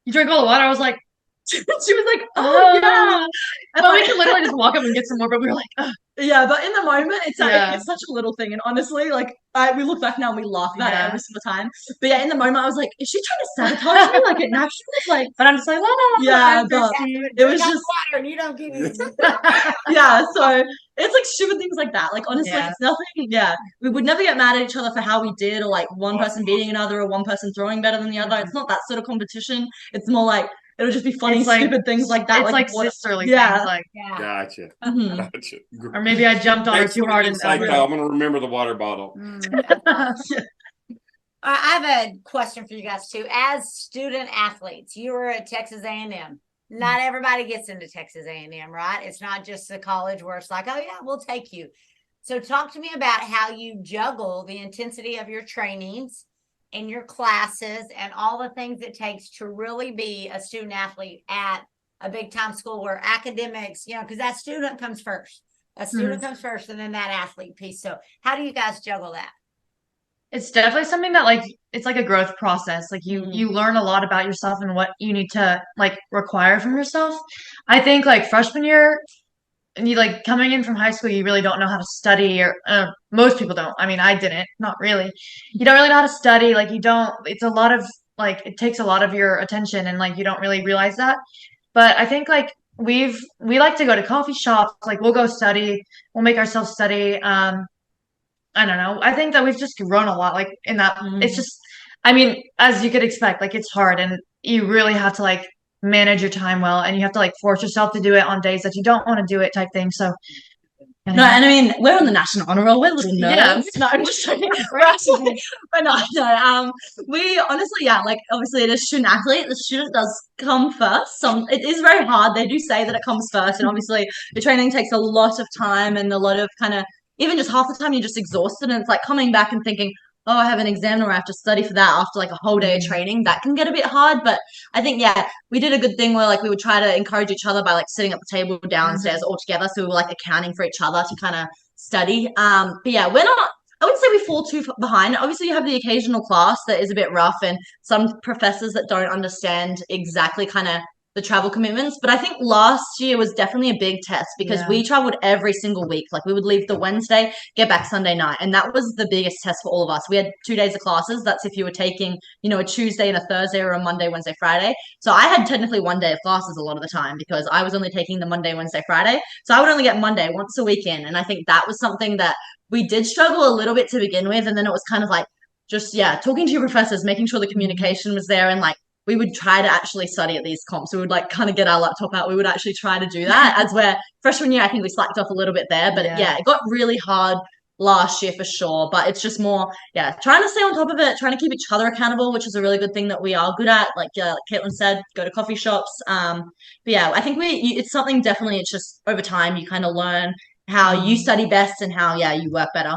you drink all the water? I was like, she was like, oh, yeah. And we could literally just walk up and get some more, but we were like, ugh. Yeah, but in the moment, it's such a little thing. And honestly, like, we look back now and we laugh about it every single time. But in the moment, I was like, is she trying to sabotage me? Like, it naturally, like, but I'm just like, well, no. Yeah, but it was just water and you don't give me. So it's like stupid things like that. Like, honestly, it's nothing. Yeah, we would never get mad at each other for how we did, or like one person beating another, or one person throwing better than the other. It's not that sort of competition. It's more like, it'll just be funny, stupid things like that. It's like sisterly things. Like, Gotcha. Gotcha. Or maybe I jumped on her too hard. It's like, I'm going to remember the water bottle. I have a question for you guys too. As student athletes, you were at Texas A&M. Not everybody gets into Texas A&M, right? It's not just the college where it's like, oh yeah, we'll take you. So talk to me about how you juggle the intensity of your trainings and your classes and all the things it takes to really be a student athlete at a big time school where academics, because that student comes first. A student comes first and then that athlete piece. So how do you guys juggle that? It's definitely something that like it's like a growth process. Like you learn a lot about yourself and what you need to like require from yourself. I think like freshman year and you like coming in from high school, you really don't know how to study or most people don't. I mean, I didn't, not really. You don't really know how to study. Like you don't, it's a lot of like it takes a lot of your attention and like you don't really realize that. But I think like we like to go to coffee shops, like we'll go study, we'll make ourselves study. I don't know. I think that we've just grown a lot, like in that. It's just, I mean, as you could expect, like it's hard, and you really have to like manage your time well, and you have to like force yourself to do it on days that you don't want to do it, type thing. So, No, and I mean, we're on the national honor roll. We're little nerds. Yeah. No, I'm just joking. But no. We honestly, yeah, like obviously it is student athlete. The student does come first. It is very hard. They do say that it comes first, and obviously the training takes a lot of time and a lot of kind of even just half the time you're just exhausted, and it's like coming back and thinking, oh, I have an exam or I have to study for that after like a whole day of training. That can get a bit hard, but I think yeah, we did a good thing where like we would try to encourage each other by like sitting at the table downstairs all together, so we were like accounting for each other to kind of study. But yeah, we're not. I wouldn't say we fall too behind. Obviously, you have the occasional class that is a bit rough, and some professors that don't understand exactly kind of the travel commitments. But I think last year was definitely a big test because we traveled every single week. Like we would leave the Wednesday, get back Sunday night. And that was the biggest test for all of us. We had 2 days of classes. That's if you were taking, a Tuesday and a Thursday or a Monday, Wednesday, Friday. So I had technically 1 day of classes a lot of the time because I was only taking the Monday, Wednesday, Friday. So I would only get Monday once a week in. And I think that was something that we did struggle a little bit to begin with. And then it was kind of like, just, yeah, talking to your professors, making sure the communication was there and like, we would try to actually study at these comps. We would like kind of get our laptop out. We would actually try to do that as where freshman year, I think we slacked off a little bit there, but yeah, it got really hard last year for sure. But it's just more, trying to stay on top of it, trying to keep each other accountable, which is a really good thing that we are good at. Like Katelyn said, go to coffee shops. But yeah, I think it's something definitely, it's just over time, you kind of learn how you study best and how, you work better.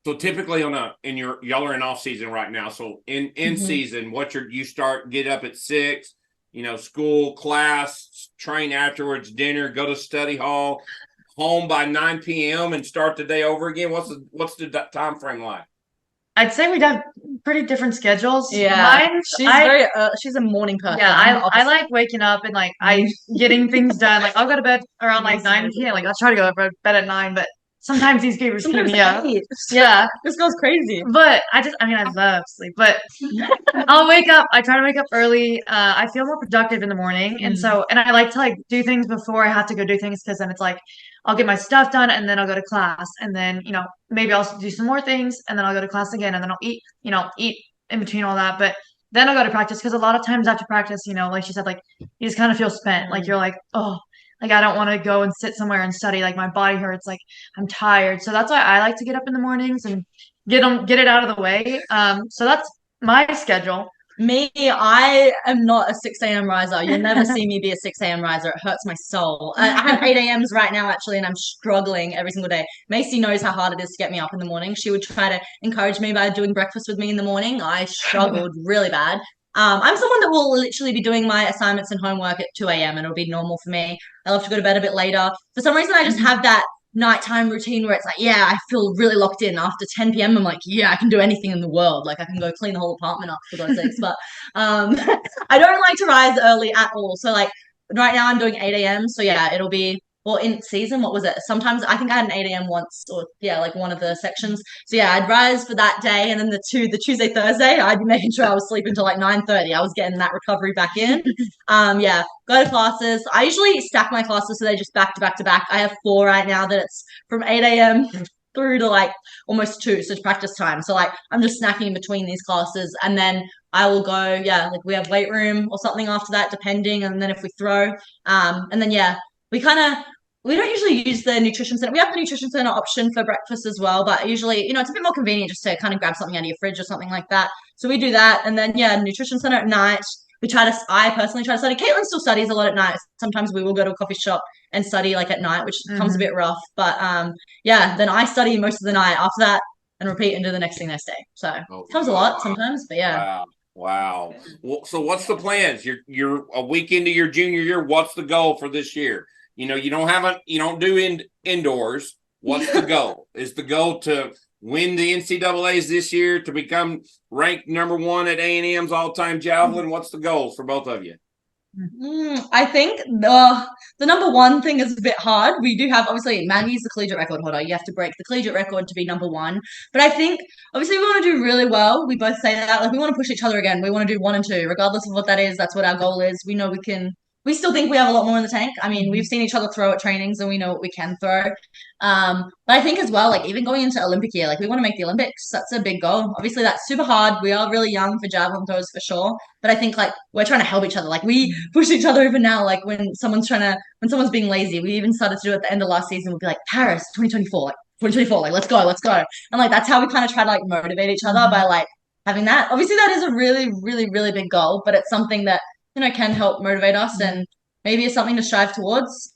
So typically y'all are in off season right now. So in season, get up at 6, school, class, train afterwards, dinner, go to study hall, home by 9 p.m. and start the day over again. What's the time frame like? I'd say we'd have pretty different schedules. Yeah, she's a morning person. Yeah, I like waking up and like getting things done. Like I'll go to bed around like 9 p.m. Like I'll try to go to bed at 9, but sometimes these papers keep me up. Yeah. This goes crazy. But I love sleep, but I'll wake up. I try to wake up early. I feel more productive in the morning. And I like to like do things before I have to go do things because then it's like I'll get my stuff done and then I'll go to class and then, maybe I'll do some more things and then I'll go to class again and then I'll eat in between all that. But then I'll go to practice because a lot of times after practice, like she said, like you just kind of feel spent. Like you're like, oh, like I don't want to go and sit somewhere and study. Like my body hurts. Like I'm tired. So that's why I like to get up in the mornings and get it out of the way. So that's my schedule. Me, I am not a 6 a.m. riser. You'll never see me be a 6 a.m. riser. It hurts my soul. I have 8 a.m.s right now, actually, and I'm struggling every single day. Macy knows how hard it is to get me up in the morning. She would try to encourage me by doing breakfast with me in the morning. I struggled really bad. I'm someone that will literally be doing my assignments and homework at 2 a.m. and it'll be normal for me. I love to go to bed a bit later. For some reason, I just have that nighttime routine where it's like, I feel really locked in. After 10 p.m., I'm like, I can do anything in the world. Like I can go clean the whole apartment up for God's sakes. But I don't like to rise early at all. So like right now I'm doing 8 a.m. So it'll be in season, what was it? Sometimes I think I had an 8 a.m. once or like one of the sections. So I'd rise for that day and then the Tuesday, Thursday, I'd be making sure I was sleeping until like 9:30. I was getting that recovery back in. Go to classes. I usually stack my classes so they're just back to back to back. I have 4 right now that it's from 8 a.m. through to like almost 2, so it's practice time. So like I'm just snacking in between these classes and then I will go, like we have weight room or something after that, depending. And then if we throw, and then we don't usually use the nutrition center. We have the nutrition center option for breakfast as well, but usually, it's a bit more convenient just to kind of grab something out of your fridge or something like that. So we do that. And then, nutrition center at night. I personally try to study. Katelyn still studies a lot at night. Sometimes we will go to a coffee shop and study like at night, which becomes a bit rough. But then I study most of the night after that and repeat and do the next thing next day. So it becomes a lot sometimes, but yeah. Wow. Well, so what's the plans? You're a week into your junior year. What's the goal for this year? You don't do indoors. What's the goal? Is the goal to win the NCAAs this year to become ranked number 1 at A&M's all-time javelin? What's the goals for both of you? I think the number one thing is a bit hard. We do have, obviously, Maggie's the collegiate record holder. You have to break the collegiate record to be number 1. But I think, obviously, we want to do really well. We both say that. Like, we want to push each other again. We want to do 1 and 2, regardless of what that is. That's what our goal is. We know we can. We still think we have a lot more in the tank. I mean, we've seen each other throw at trainings and we know what we can throw. But I think as well, like even going into Olympic year, like we want to make the Olympics. That's a big goal. Obviously, that's super hard. We are really young for javelin throwers for sure. But I think like we're trying to help each other. Like we push each other even now. Like when someone's being lazy, we even started to do it at the end of last season. We'd be like, Paris 2024, like 2024, like let's go. And like that's how we kind of try to like motivate each other by like having that. Obviously, that is a really, really, really big goal, but it's something that can help motivate us and maybe it's something to strive towards.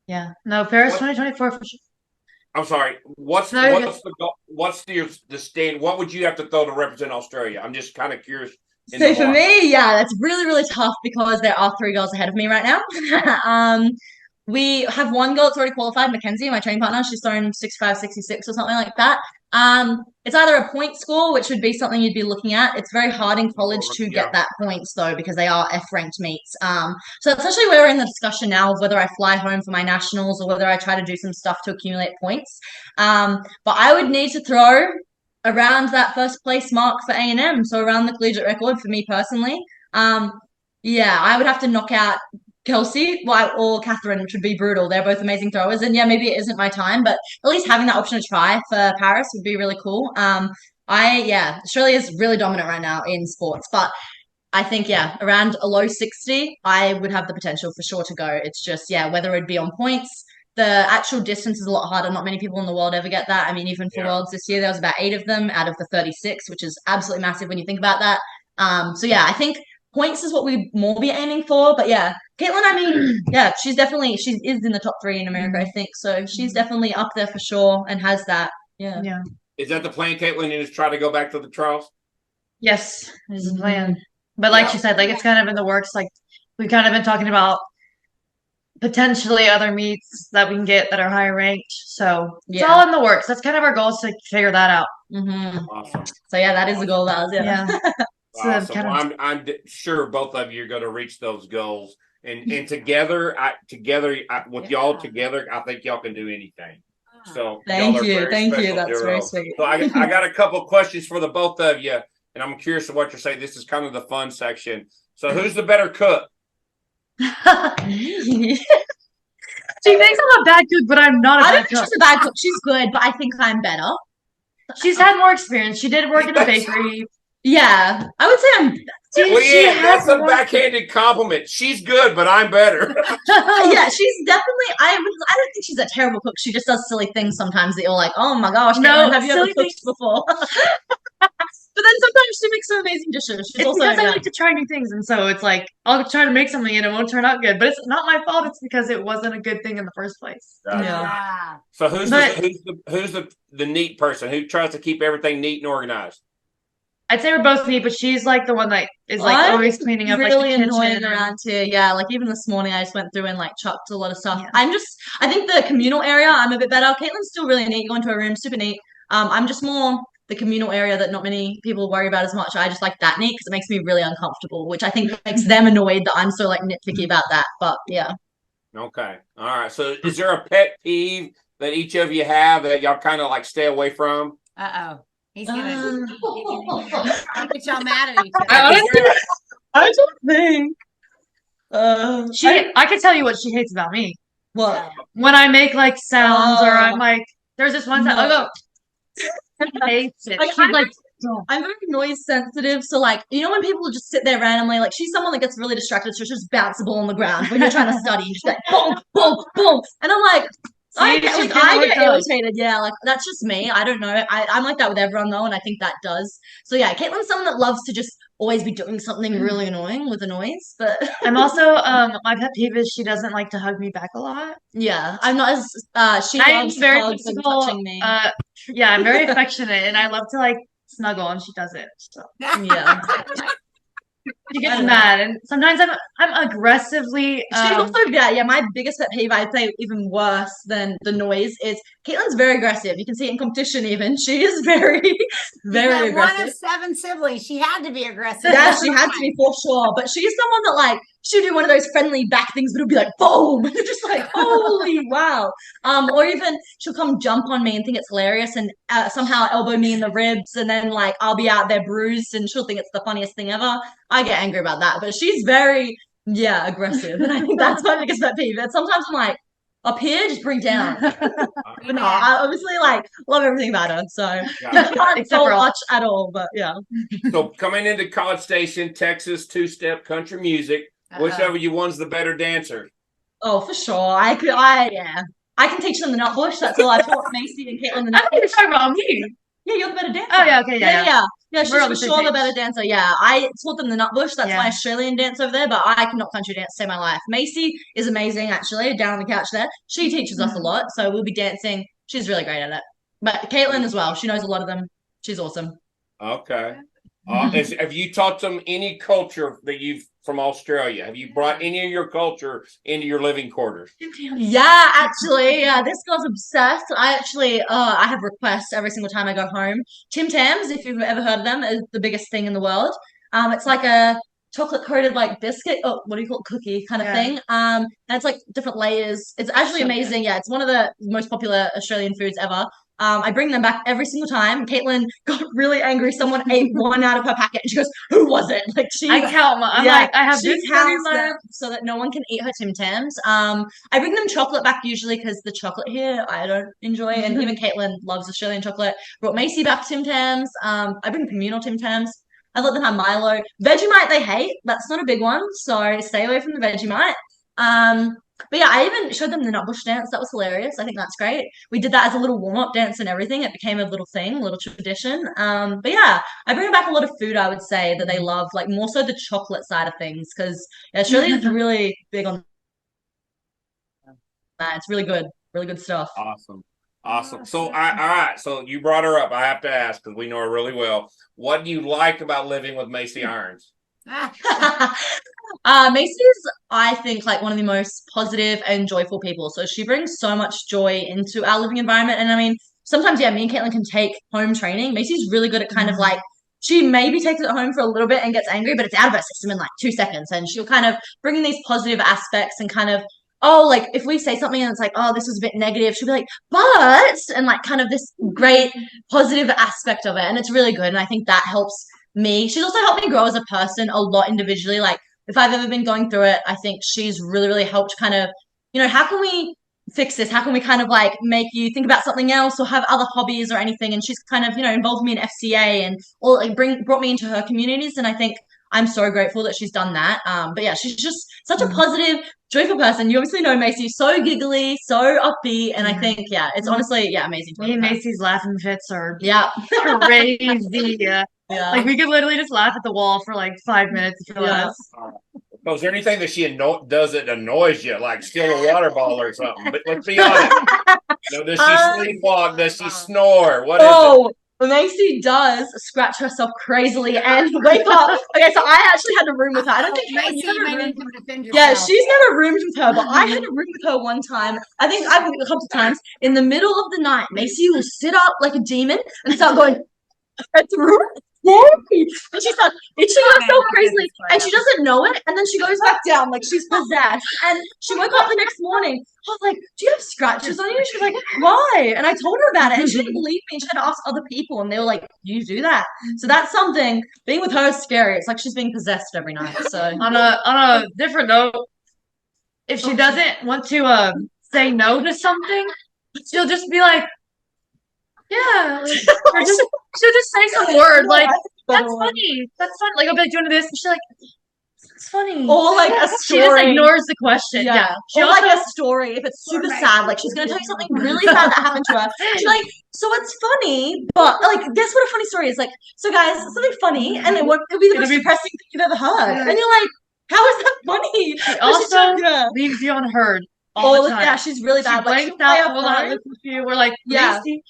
Yeah. No, Paris 2024 for sure. I'm sorry. What's the goal? What's the stand? What would you have to throw to represent Australia? I'm just kind of curious. So for me, yeah, that's really, really tough because there are 3 girls ahead of me right now. We have 1 girl that's already qualified, Mackenzie, my training partner. She's thrown 65, 66 or something like that. It's either a point score, which would be something you'd be looking at. It's very hard in college to get that points though, because they are F-ranked meets. So that's actually where we're in the discussion now of whether I fly home for my nationals or whether I try to do some stuff to accumulate points. But I would need to throw around that first place mark for A&M, so around the collegiate record for me personally. Yeah, I would have to knock out Kelsey or Catherine, which would be brutal. They're both amazing throwers. And yeah, maybe it isn't my time, but at least having that option to try for Paris would be really cool. Australia is really dominant right now in sports, but I think, around a low 60, I would have the potential for sure to go. It's just, whether it'd be on points. The actual distance is a lot harder. Not many people in the world ever get that. I mean, even for Worlds this year, there was about 8 of them out of the 36, which is absolutely massive when you think about that. I think points is what we'd more be aiming for. But yeah, Katelyn, I mean, she is in the top 3 in America, I think. So she's definitely up there for sure and has that. Yeah. Yeah. Is that the plan, Katelyn, is try to go back to the trials? Yes, this is the plan. But like she said, like it's kind of in the works. Like we've kind of been talking about potentially other meets that we can get that are higher ranked. So it's all in the works. That's kind of our goal is to figure that out. Awesome. So that is the goal of ours. Yeah. Awesome. Well, I'm sure both of you are going to reach those goals, and together, with y'all together, I think y'all can do anything. So thank you. That's very sweet. So I got a couple of questions for the both of you, and I'm curious of what you're saying. This is kind of the fun section. So who's the better cook? She thinks I'm a bad cook, but I'm not a bad cook. She's a bad cook. She's good, but I think I'm better. She's had more experience. She did work in a bakery. Yeah, I would say I'm. That's a backhanded compliment. She's good, but I'm better. Yeah, she's definitely. I don't think she's a terrible cook. She just does silly things sometimes that you're like, oh my gosh, no, have you ever cooked before? But then sometimes she makes some amazing dishes. She's also because I like to try new things, and so it's like I'll try to make something and it won't turn out good. But it's not my fault. It's because it wasn't a good thing in the first place. Yeah. So who's the neat person who tries to keep everything neat and organized? I'd say we're both neat, but she's like the one that is like always cleaning up, really like the annoying around here. Yeah, like even this morning I just went through and like chucked a lot of stuff. Yeah. I think the communal area I'm a bit better. Caitlin's still really neat. You go into her room, super neat. I'm just more the communal area that not many people worry about as much. I just like that neat because it makes me really uncomfortable, which I think makes them annoyed that I'm so like nitpicky about that. But yeah. Okay. All right. So is there a pet peeve that each of you have that y'all kind of like stay away from? He's gonna get y'all mad at each other. I don't think. I could tell you what she hates about me. What? When I make like sounds or I'm like, there's this one sound. I'll go. Hates it. I'm very noise sensitive, so like when people just sit there randomly, like she's someone that gets really distracted, so she'll just bounce a ball on the ground when you're trying to study. She's like boom, boom, boom, and I'm like. I get irritated. Yeah, like that's just me. I don't know. I'm like that with everyone though, and I think that does. So yeah, Caitlin's someone that loves to just always be doing something really annoying with the noise. But I'm also my pet peeve is she doesn't like to hug me back a lot. Yeah, I'm not as she loves hugs and touching me. Yeah, I'm very affectionate, and I love to like snuggle, and she doesn't. So yeah. She gets mad, and sometimes I'm aggressively. She's also my biggest pet peeve, I'd say even worse than the noise, is Katelyn's very aggressive. You can see it in competition even. She is very, very aggressive. One of 7 siblings. She had to be aggressive. Yeah, she had to be for sure. But she's someone that like she'll do one of those friendly back things, but it'll be like boom, and you're just like, holy wow. Or even she'll come jump on me and think it's hilarious, and somehow elbow me in the ribs, and then like I'll be out there bruised, and she'll think it's the funniest thing ever. I get angry about that, but she's very aggressive, and I think that's my biggest pet peeve. And sometimes I'm like, up here, just bring down. But no, I obviously like love everything about her, so you can't tell much at all. But yeah. So coming into College Station, Texas two-step country music, whichever you one's the better dancer? Oh, for sure. I can teach them the nut bush. That's all I taught Macy and Katelyn the nut bush. You're talking about me. Yeah, you're the better dancer. Oh yeah, okay, yeah. Yeah, she's for sure the better dancer. Yeah, I taught them the nut bush. That's my Australian dance over there, but I cannot country dance to save my life. Macy is amazing, actually, down on the couch there. She teaches us a lot, so we'll be dancing. She's really great at it. But Katelyn as well. She knows a lot of them. She's awesome. Okay. Have you taught them any culture that you've from Australia? Have you brought any of your culture into your living quarters? Yeah, actually, this girl's obsessed. I actually, I have requests every single time I go home. Tim Tams, if you've ever heard of them, is the biggest thing in the world. It's like a chocolate coated like biscuit. Oh, what do you call it? Cookie kind of thing. And it's like different layers. It's actually amazing. Yeah, it's one of the most popular Australian foods ever. I bring them back every single time. Caitlin got really angry. Someone ate one out of her packet, and she goes, "Who was it?" Like I count them. I'm like, I have she counts them so that no one can eat her Tim Tams. I bring them chocolate back usually because the chocolate here I don't enjoy, and even Caitlin loves Australian chocolate. Brought Macy back Tim Tams. I bring communal Tim Tams. I let them have Milo. Vegemite they hate. That's not a big one, so stay away from the Vegemite. But yeah, I even showed them the nut bush dance. That was hilarious. I think that's great. We did that as a little warm-up dance and everything. It became a little thing, a little tradition. But yeah, I bring back a lot of food, I would say, that they love, like more so the chocolate side of things, because Australia is really big on that. It's really good stuff. Awesome. So, all right. So you brought her up. I have to ask because we know her really well. What do you like about living with Macy Irons? Macy's, I think, like one of the most positive and joyful people. So she brings so much joy into our living environment. And I mean, sometimes, me and Caitlin can take home training. Macy's really good at kind of like, she maybe takes it home for a little bit and gets angry, but it's out of her system in like 2 seconds. And she'll kind of bring in these positive aspects and kind of, like if we say something and it's like, this was a bit negative, she'll be like, but, and like kind of this great positive aspect of it. And it's really good. And I think that helps me. She's also helped me grow as a person a lot individually. Like if I've ever been going through it, I think she's really, really helped kind of, how can we fix this? How can we kind of like make you think about something else or have other hobbies or anything? And she's kind of, involved me in FCA and all like brought me into her communities. And I think I'm so grateful that she's done that. But yeah, she's just such a positive, joyful person. You obviously know Macy, so giggly, so upbeat. And I think, it's honestly, amazing. Me and Macy's laughing fits are crazy. Yeah. Like we could literally just laugh at the wall for like 5 minutes if you let us. So is there anything that she does that annoys you, like steal a water bottle or something? But let's be honest. Does she sleepwalk? Does she snore? What is it? Macy does scratch herself crazily and wake up. Okay, so I actually had a room with her. I don't think Macy might need to defend yourself. Yeah, she's never roomed with her, but I had a room with her one time. I think I've a couple of times. In the middle of the night, Macy will sit up like a demon and start going through. And she starts itching herself crazily, and she doesn't know it, and then she goes back down like she's possessed. And she woke up the next morning. I was like, "Do you have scratches on you?" She was like, "Why?" And I told her about it, and she didn't believe me. She had to ask other people, and they were like, "You do that?" So that's something. Being with her is scary. It's like she's being possessed every night. So on a different note, if she doesn't want to say no to something, she'll just be like, "Yeah," or she'll just say some word like, "That's funny. That's funny." Like I'll be like, "Do you want to do this?" And she's like, "It's funny." Or like a story. She just ignores the question. Yeah. She also like a story if it's super sad. Like she's gonna tell you something really sad that happened to her. She's like, "So it's funny, but like, guess what a funny story is?" Like, so guys, something funny, and it'll be the most depressing thing you've ever heard. And you're like, "How is that funny?" She also leaves you unheard all the time. Yeah, she's really bad. She blanks out, will not listen to you. We're like, Macy,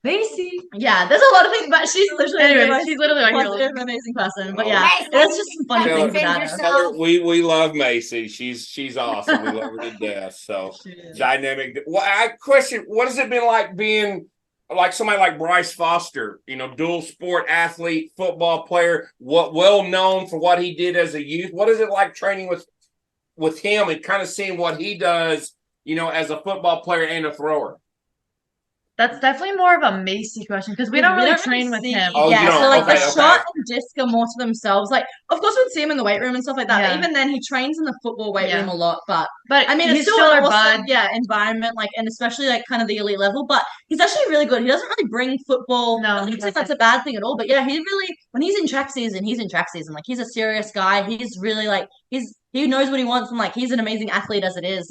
Macy. Yeah, there's a lot of things, but she's literally she's literally like positive, amazing person. But Oh. yeah, Macy, there's just some funny things defend about her. yourself. We love Macy. She's awesome. We love her to death. So dynamic. Well, I question, what has it been like being like somebody like Bryce Foster, dual sport athlete, football player, well known for what he did as a youth? What is it like training with him and kind of seeing what he does, as a football player and a thrower? That's definitely more of a Macy question because we don't really train with him. Oh, yeah, you don't? so like Okay, the shot and disc are more to themselves. Like, of course, we'd see him in the weight room and stuff like that. Yeah. But even then, he trains in the football weight room a lot. But I mean, he's it's still an awesome, environment. Like, and especially like kind of the elite level. But he's actually really good. He doesn't really bring football. No, I don't think that's a bad thing at all. But yeah, he really, when he's in track season, he's in track season. Like, he's a serious guy. He's really like he knows what he wants, and like he's an amazing athlete as it is.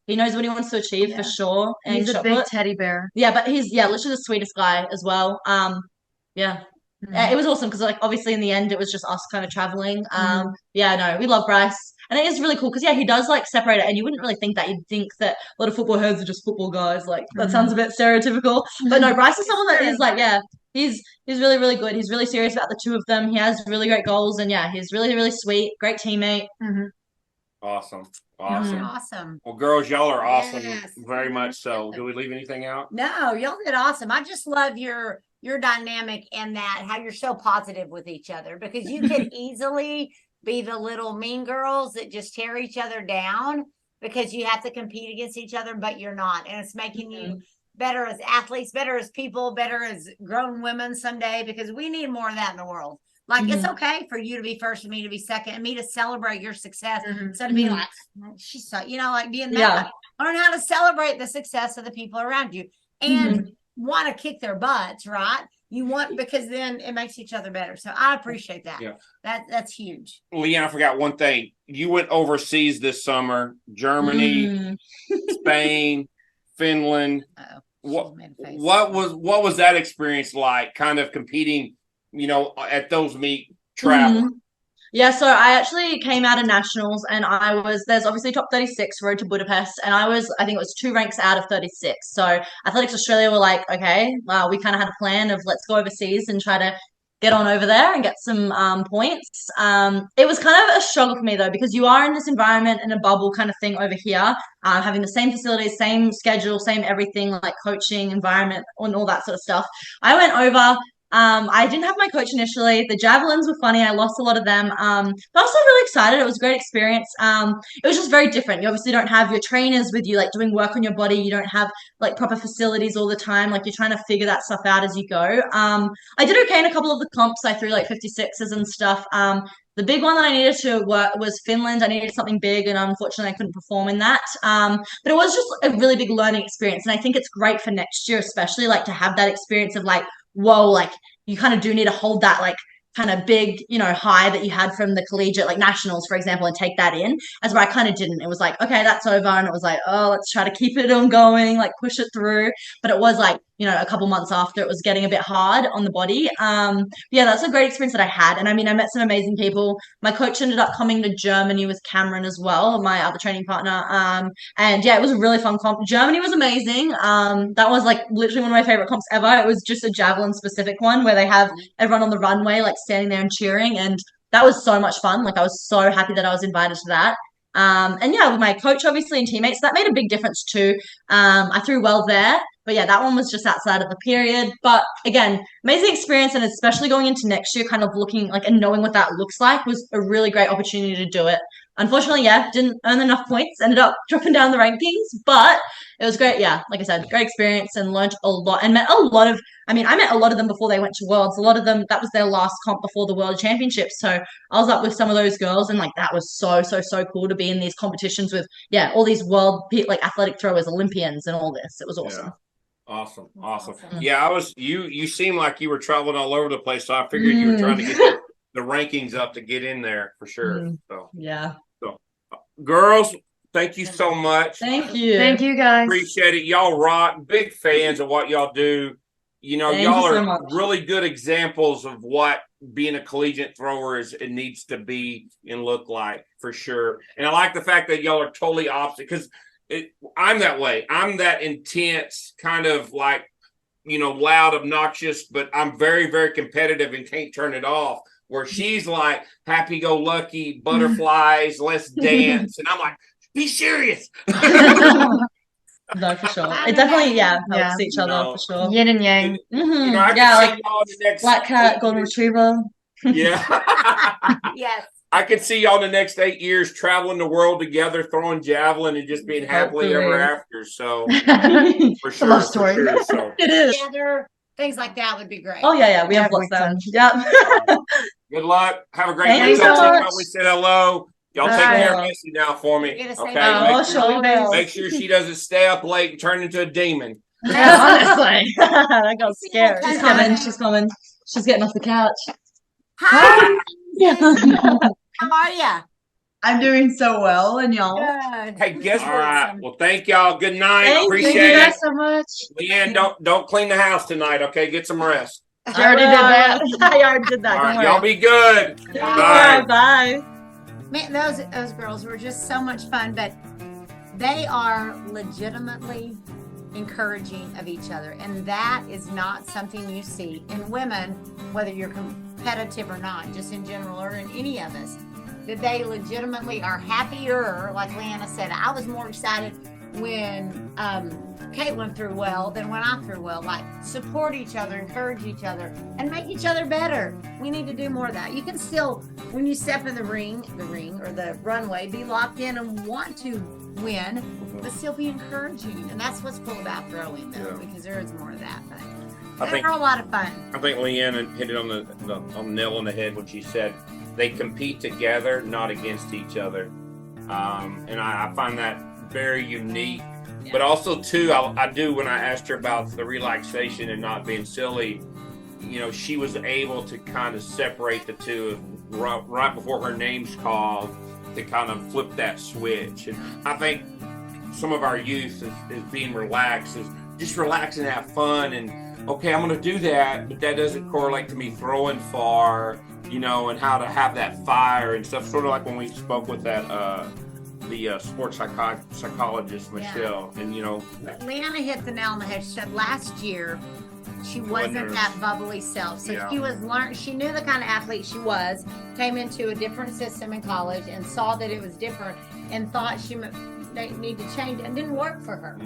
He knows what he wants to achieve for sure. And he's a big teddy bear. Yeah, but he's literally the sweetest guy as well. It was awesome because like obviously in the end it was just us kind of traveling. Yeah, no, we love Bryce. And it is really cool because he does like separate it, and you wouldn't really think that. You'd think that a lot of football heads are just football guys. Like that sounds a bit stereotypical. But no, Bryce is someone that is like, he's really, really good. He's really serious about the two of them. He has really great goals, and he's really, really sweet, great teammate. Awesome. Awesome. Well, girls, y'all are awesome. Yes. Very much so. Do we leave anything out? No, y'all did awesome. I just love your dynamic and that how you're so positive with each other, because you could easily be the little mean girls that just tear each other down because you have to compete against each other, but you're not. And it's making you better as athletes, better as people, better as grown women someday, because we need more of that in the world. Like, it's okay for you to be first and me to be second and me to celebrate your success instead of being like, she's so, like being mad. Learn how to celebrate the success of the people around you and want to kick their butts, right? You want, because then it makes each other better. So I appreciate that. Yeah. That's huge. Leanna, I forgot one thing. You went overseas this summer, Germany, Spain, Finland. What was that experience like, kind of competing, at those meet traveling? Yeah, so I actually came out of nationals, and there's obviously top 36 road to Budapest, and I think it was 2 ranks out of 36. So Athletics Australia were like, okay, we kind of had a plan of let's go overseas and try to get on over there and get some points. It was kind of a struggle for me though, because you are in this environment in a bubble kind of thing over here, having the same facilities, same schedule, same everything, like coaching, environment, and all that sort of stuff. I went over. I didn't have my coach initially. The javelins were funny. I lost a lot of them. But I was still really excited. It was a great experience. It was just very different. You obviously don't have your trainers with you, like doing work on your body. You don't have like proper facilities all the time. Like you're trying to figure that stuff out as you go. I did okay in a couple of the comps. I threw like 56s and stuff. The big one that I needed to work was Finland. I needed something big, and unfortunately I couldn't perform in that. But it was just a really big learning experience. And I think it's great for next year, especially like to have that experience of like, whoa, like you kind of do need to hold that like kind of big, high that you had from the collegiate, like nationals, for example, and take that in. As where I kind of didn't. It was like, okay, that's over. And it was like, oh, let's try to keep it on going, like push it through. But it was like, a couple months after, it was getting a bit hard on the body. Yeah, that's a great experience that I had. And I mean, I met some amazing people. My coach ended up coming to Germany with Cameron as well, my other training partner. And yeah, it was a really fun comp. Germany was amazing. That was like literally one of my favorite comps ever. It was just a javelin specific one where they have everyone on the runway, like standing there and cheering. And that was so much fun. Like I was so happy that I was invited to that. And yeah, with my coach, obviously, and teammates, that made a big difference too. I threw well there. But yeah, that one was just outside of the period. But again, amazing experience. And especially going into next year, kind of looking like and knowing what that looks like was a really great opportunity to do it. Unfortunately, didn't earn enough points, ended up dropping down the rankings, but it was great. Yeah, like I said, great experience and learned a lot and met a lot of, I met a lot of them before they went to Worlds. A lot of them, that was their last comp before the World Championships. So I was up with some of those girls, and like that was so cool to be in these competitions with, all these world like athletic throwers, Olympians and all this. It was awesome. Yeah. Awesome. Yeah, you seem like you were traveling all over the place, so I figured you were trying to get the rankings up to get in there for sure. So girls, thank you so much. Thank you guys. Appreciate it. Y'all rock. Big fans of what y'all do. Y'all are really good examples of what being a collegiate thrower it needs to be and look like, for sure. And I like the fact that y'all are totally opposite, because I'm that way. I'm that intense kind of like, loud, obnoxious, but I'm very, very competitive and can't turn it off. Where she's like happy-go-lucky, butterflies, let's dance. And I'm like, be serious. No, for sure. It definitely, helps Yeah. each other for sure. Yin and yang. I can see y'all the next Black cat, golden 8 years. retriever. Yeah. Yes. I could see y'all the next 8 years traveling the world together, throwing javelin, and just being happily ever after. So for sure, love story. For sure, so. It is. Together, things like that would be great. Oh yeah, we have lots of them. Yep. Good luck. Have a great Thank night. you so Tell much. Chico we said hello. Y'all take care of Missy now for me. You're gonna say Okay. bye. Make sure she doesn't stay up late and turn into a demon. Honestly. That girl's scared. She's She's coming. She's getting off the couch. Hi. How are you? I'm doing so well, and y'all. Good. Hey, guess what? All right. Well, thank y'all. Good night. Appreciate Thank you it. guys so much. Leanne, don't clean the house tonight, okay? Get some rest. I already did that. I already did that. All Don't right, worry. y'all be good. Bye. Bye. Man, those girls were just so much fun, but they are legitimately encouraging of each other, and that is not something you see in women, whether you're competitive or not, just in general or in any of us. That they legitimately are happier. Like Lianna said, I was more excited when Katelyn threw well than when I threw well. Like, support each other, encourage each other, and make each other better. We need to do more of that. You can still, when you step in the ring or the runway, be locked in and want to win, but still be encouraging. And that's what's cool about throwing, though, because there is more of that. But they're a lot of fun. I think Leanna hit it on the nail on the head when she said they compete together, not against each other. And I find that very unique. Yeah. But also, too, I do, when I asked her about the relaxation and not being silly, she was able to kind of separate the two right before her name's called, to kind of flip that switch. And I think some of our youth is being relaxed, is just relax and have fun. And, okay, I'm going to do that, but that doesn't correlate to me throwing far, and how to have that fire and stuff. Sort of like when we spoke with that the sports psychologist Michelle, and Lianna hit the nail on the head. She said last year she wasn't that bubbly self, so she knew the kind of athlete she was, came into a different system in college and saw that it was different and thought she needed to change, and didn't work for her.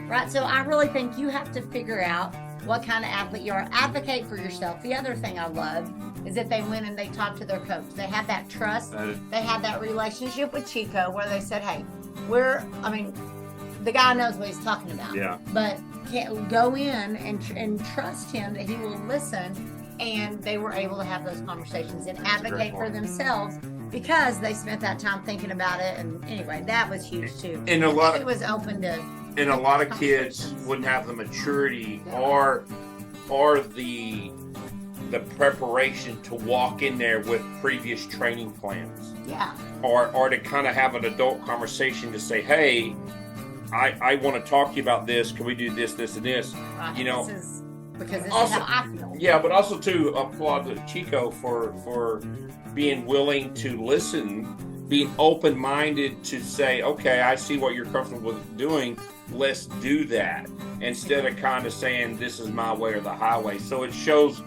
Right? So I really think you have to figure out what kind of athlete you are. Advocate for yourself. The other thing I love is that they went and they talked to their coach. They had that trust. They had that relationship with Chico where they said, hey, the guy knows what he's talking about. Yeah. But can't go in and trust him that he will listen. And they were able to have those conversations and advocate for themselves because they spent that time thinking about it. And anyway, that was huge too. And it was open to. And a lot of kids wouldn't have the maturity or the preparation to walk in there with previous training plans. Yeah. Or to kind of have an adult conversation to say, hey, I want to talk to you about this. Can we do this, this, and this? Right. Because this is how I feel. Yeah, but also to applaud Chico for being willing to listen, being open-minded to say, okay, I see what you're comfortable with doing. Let's do that, instead of kind of saying this is my way or the highway. So it shows,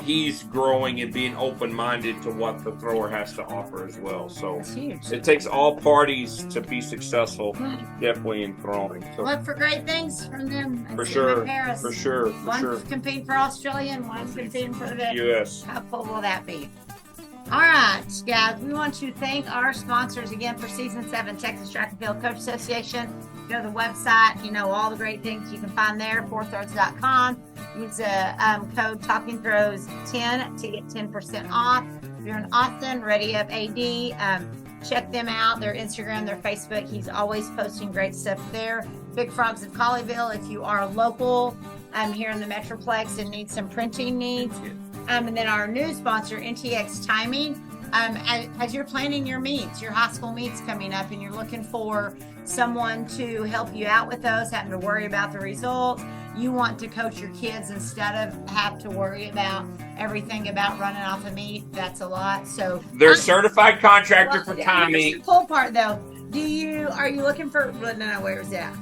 he's growing and being open-minded to what the thrower has to offer as well. So it takes all parties to be successful, definitely in throwing. So look for great things from them. For sure. One's competing for Australia and one's competing for the U.S. How cool will that be? All right, guys, we want to thank our sponsors again for Season 7, Texas Track and Field Coach Association. Go to the website, all the great things you can find there, fourthrows.com. Use the code TalkingThrows10 to get 10% off. If you're in Austin, Ready Up AD, check them out, their Instagram, their Facebook. He's always posting great stuff there. Big Frogs of Colleyville, if you are local here in the Metroplex and need some printing needs. And then our new sponsor, NTX Timing. As you're planning your meets, your high school meets coming up, and you're looking for someone to help you out with those, having to worry about the results, you want to coach your kids instead of have to worry about everything about running off a meet. That's a lot. So they're certified contractor for timing. The cool part though, are you looking for? No, where is that?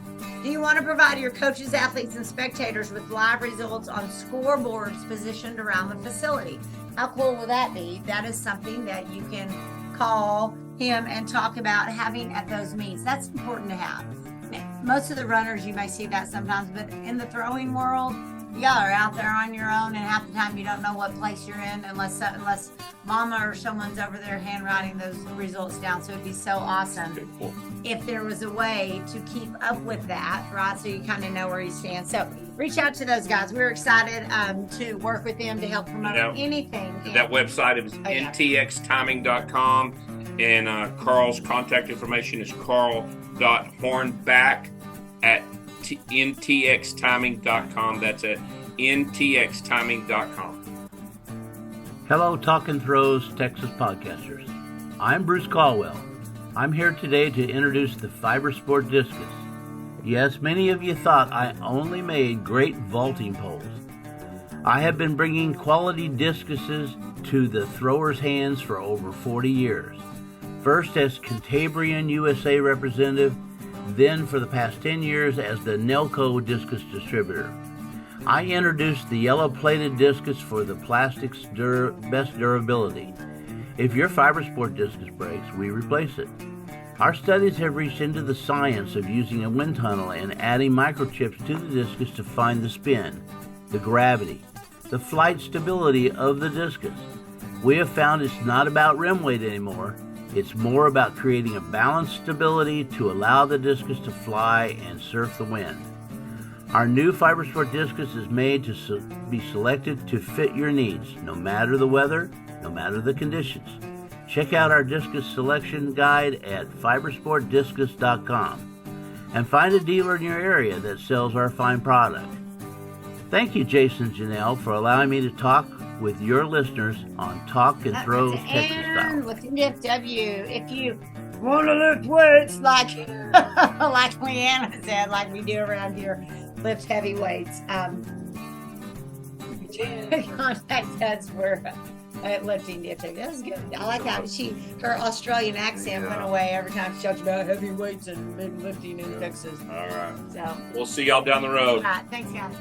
Do you want to provide your coaches, athletes, and spectators with live results on scoreboards positioned around the facility? How cool will that be? That is something that you can call him and talk about having at those meets. That's important to have. Most of the runners, you may see that sometimes, but in the throwing world, y'all are out there on your own, and half the time you don't know what place you're in unless mama or someone's over there handwriting those results down. So it'd be so awesome if there was a way to keep up with that, right? So you kind of know where you stand. So reach out to those guys. We're excited to work with them to help promote anything. That website is ntxtiming.com, and Carl's contact information is carl.hornback@ntxtiming.com. That's at ntxtiming.com. Hello, Talk and Throws Texas podcasters. I'm Bruce Caldwell. I'm here today to introduce the FiberSport Discus. Yes, many of you thought I only made great vaulting poles. I have been bringing quality discuses to the throwers' hands for over 40 years. First as Cantabrian USA representative, then for the past 10 years as the Nelco discus distributor. I introduced the yellow-plated discus for the plastic's best durability. If your FiberSport discus breaks, we replace it. Our studies have reached into the science of using a wind tunnel and adding microchips to the discus to find the spin, the gravity, the flight stability of the discus. We have found it's not about rim weight anymore. It's more about creating a balanced stability to allow the discus to fly and surf the wind. Our new FiberSport discus is made to be selected to fit your needs, no matter the weather, no matter the conditions. Check out our discus selection guide at fibersportdiscus.com and find a dealer in your area that sells our fine product. Thank you, Jason and Janelle, for allowing me to talk with your listeners on Talk and Throws Texas Style. With the DFW, if you want to lift weights like Lianna said, like we do around here, lift heavy weights. Contact us for lifting DFW. That was good. I like how her Australian accent went away every time she talked about heavy weights and big lifting in Texas. All right. So We'll see y'all down the road. all right, thanks, guys.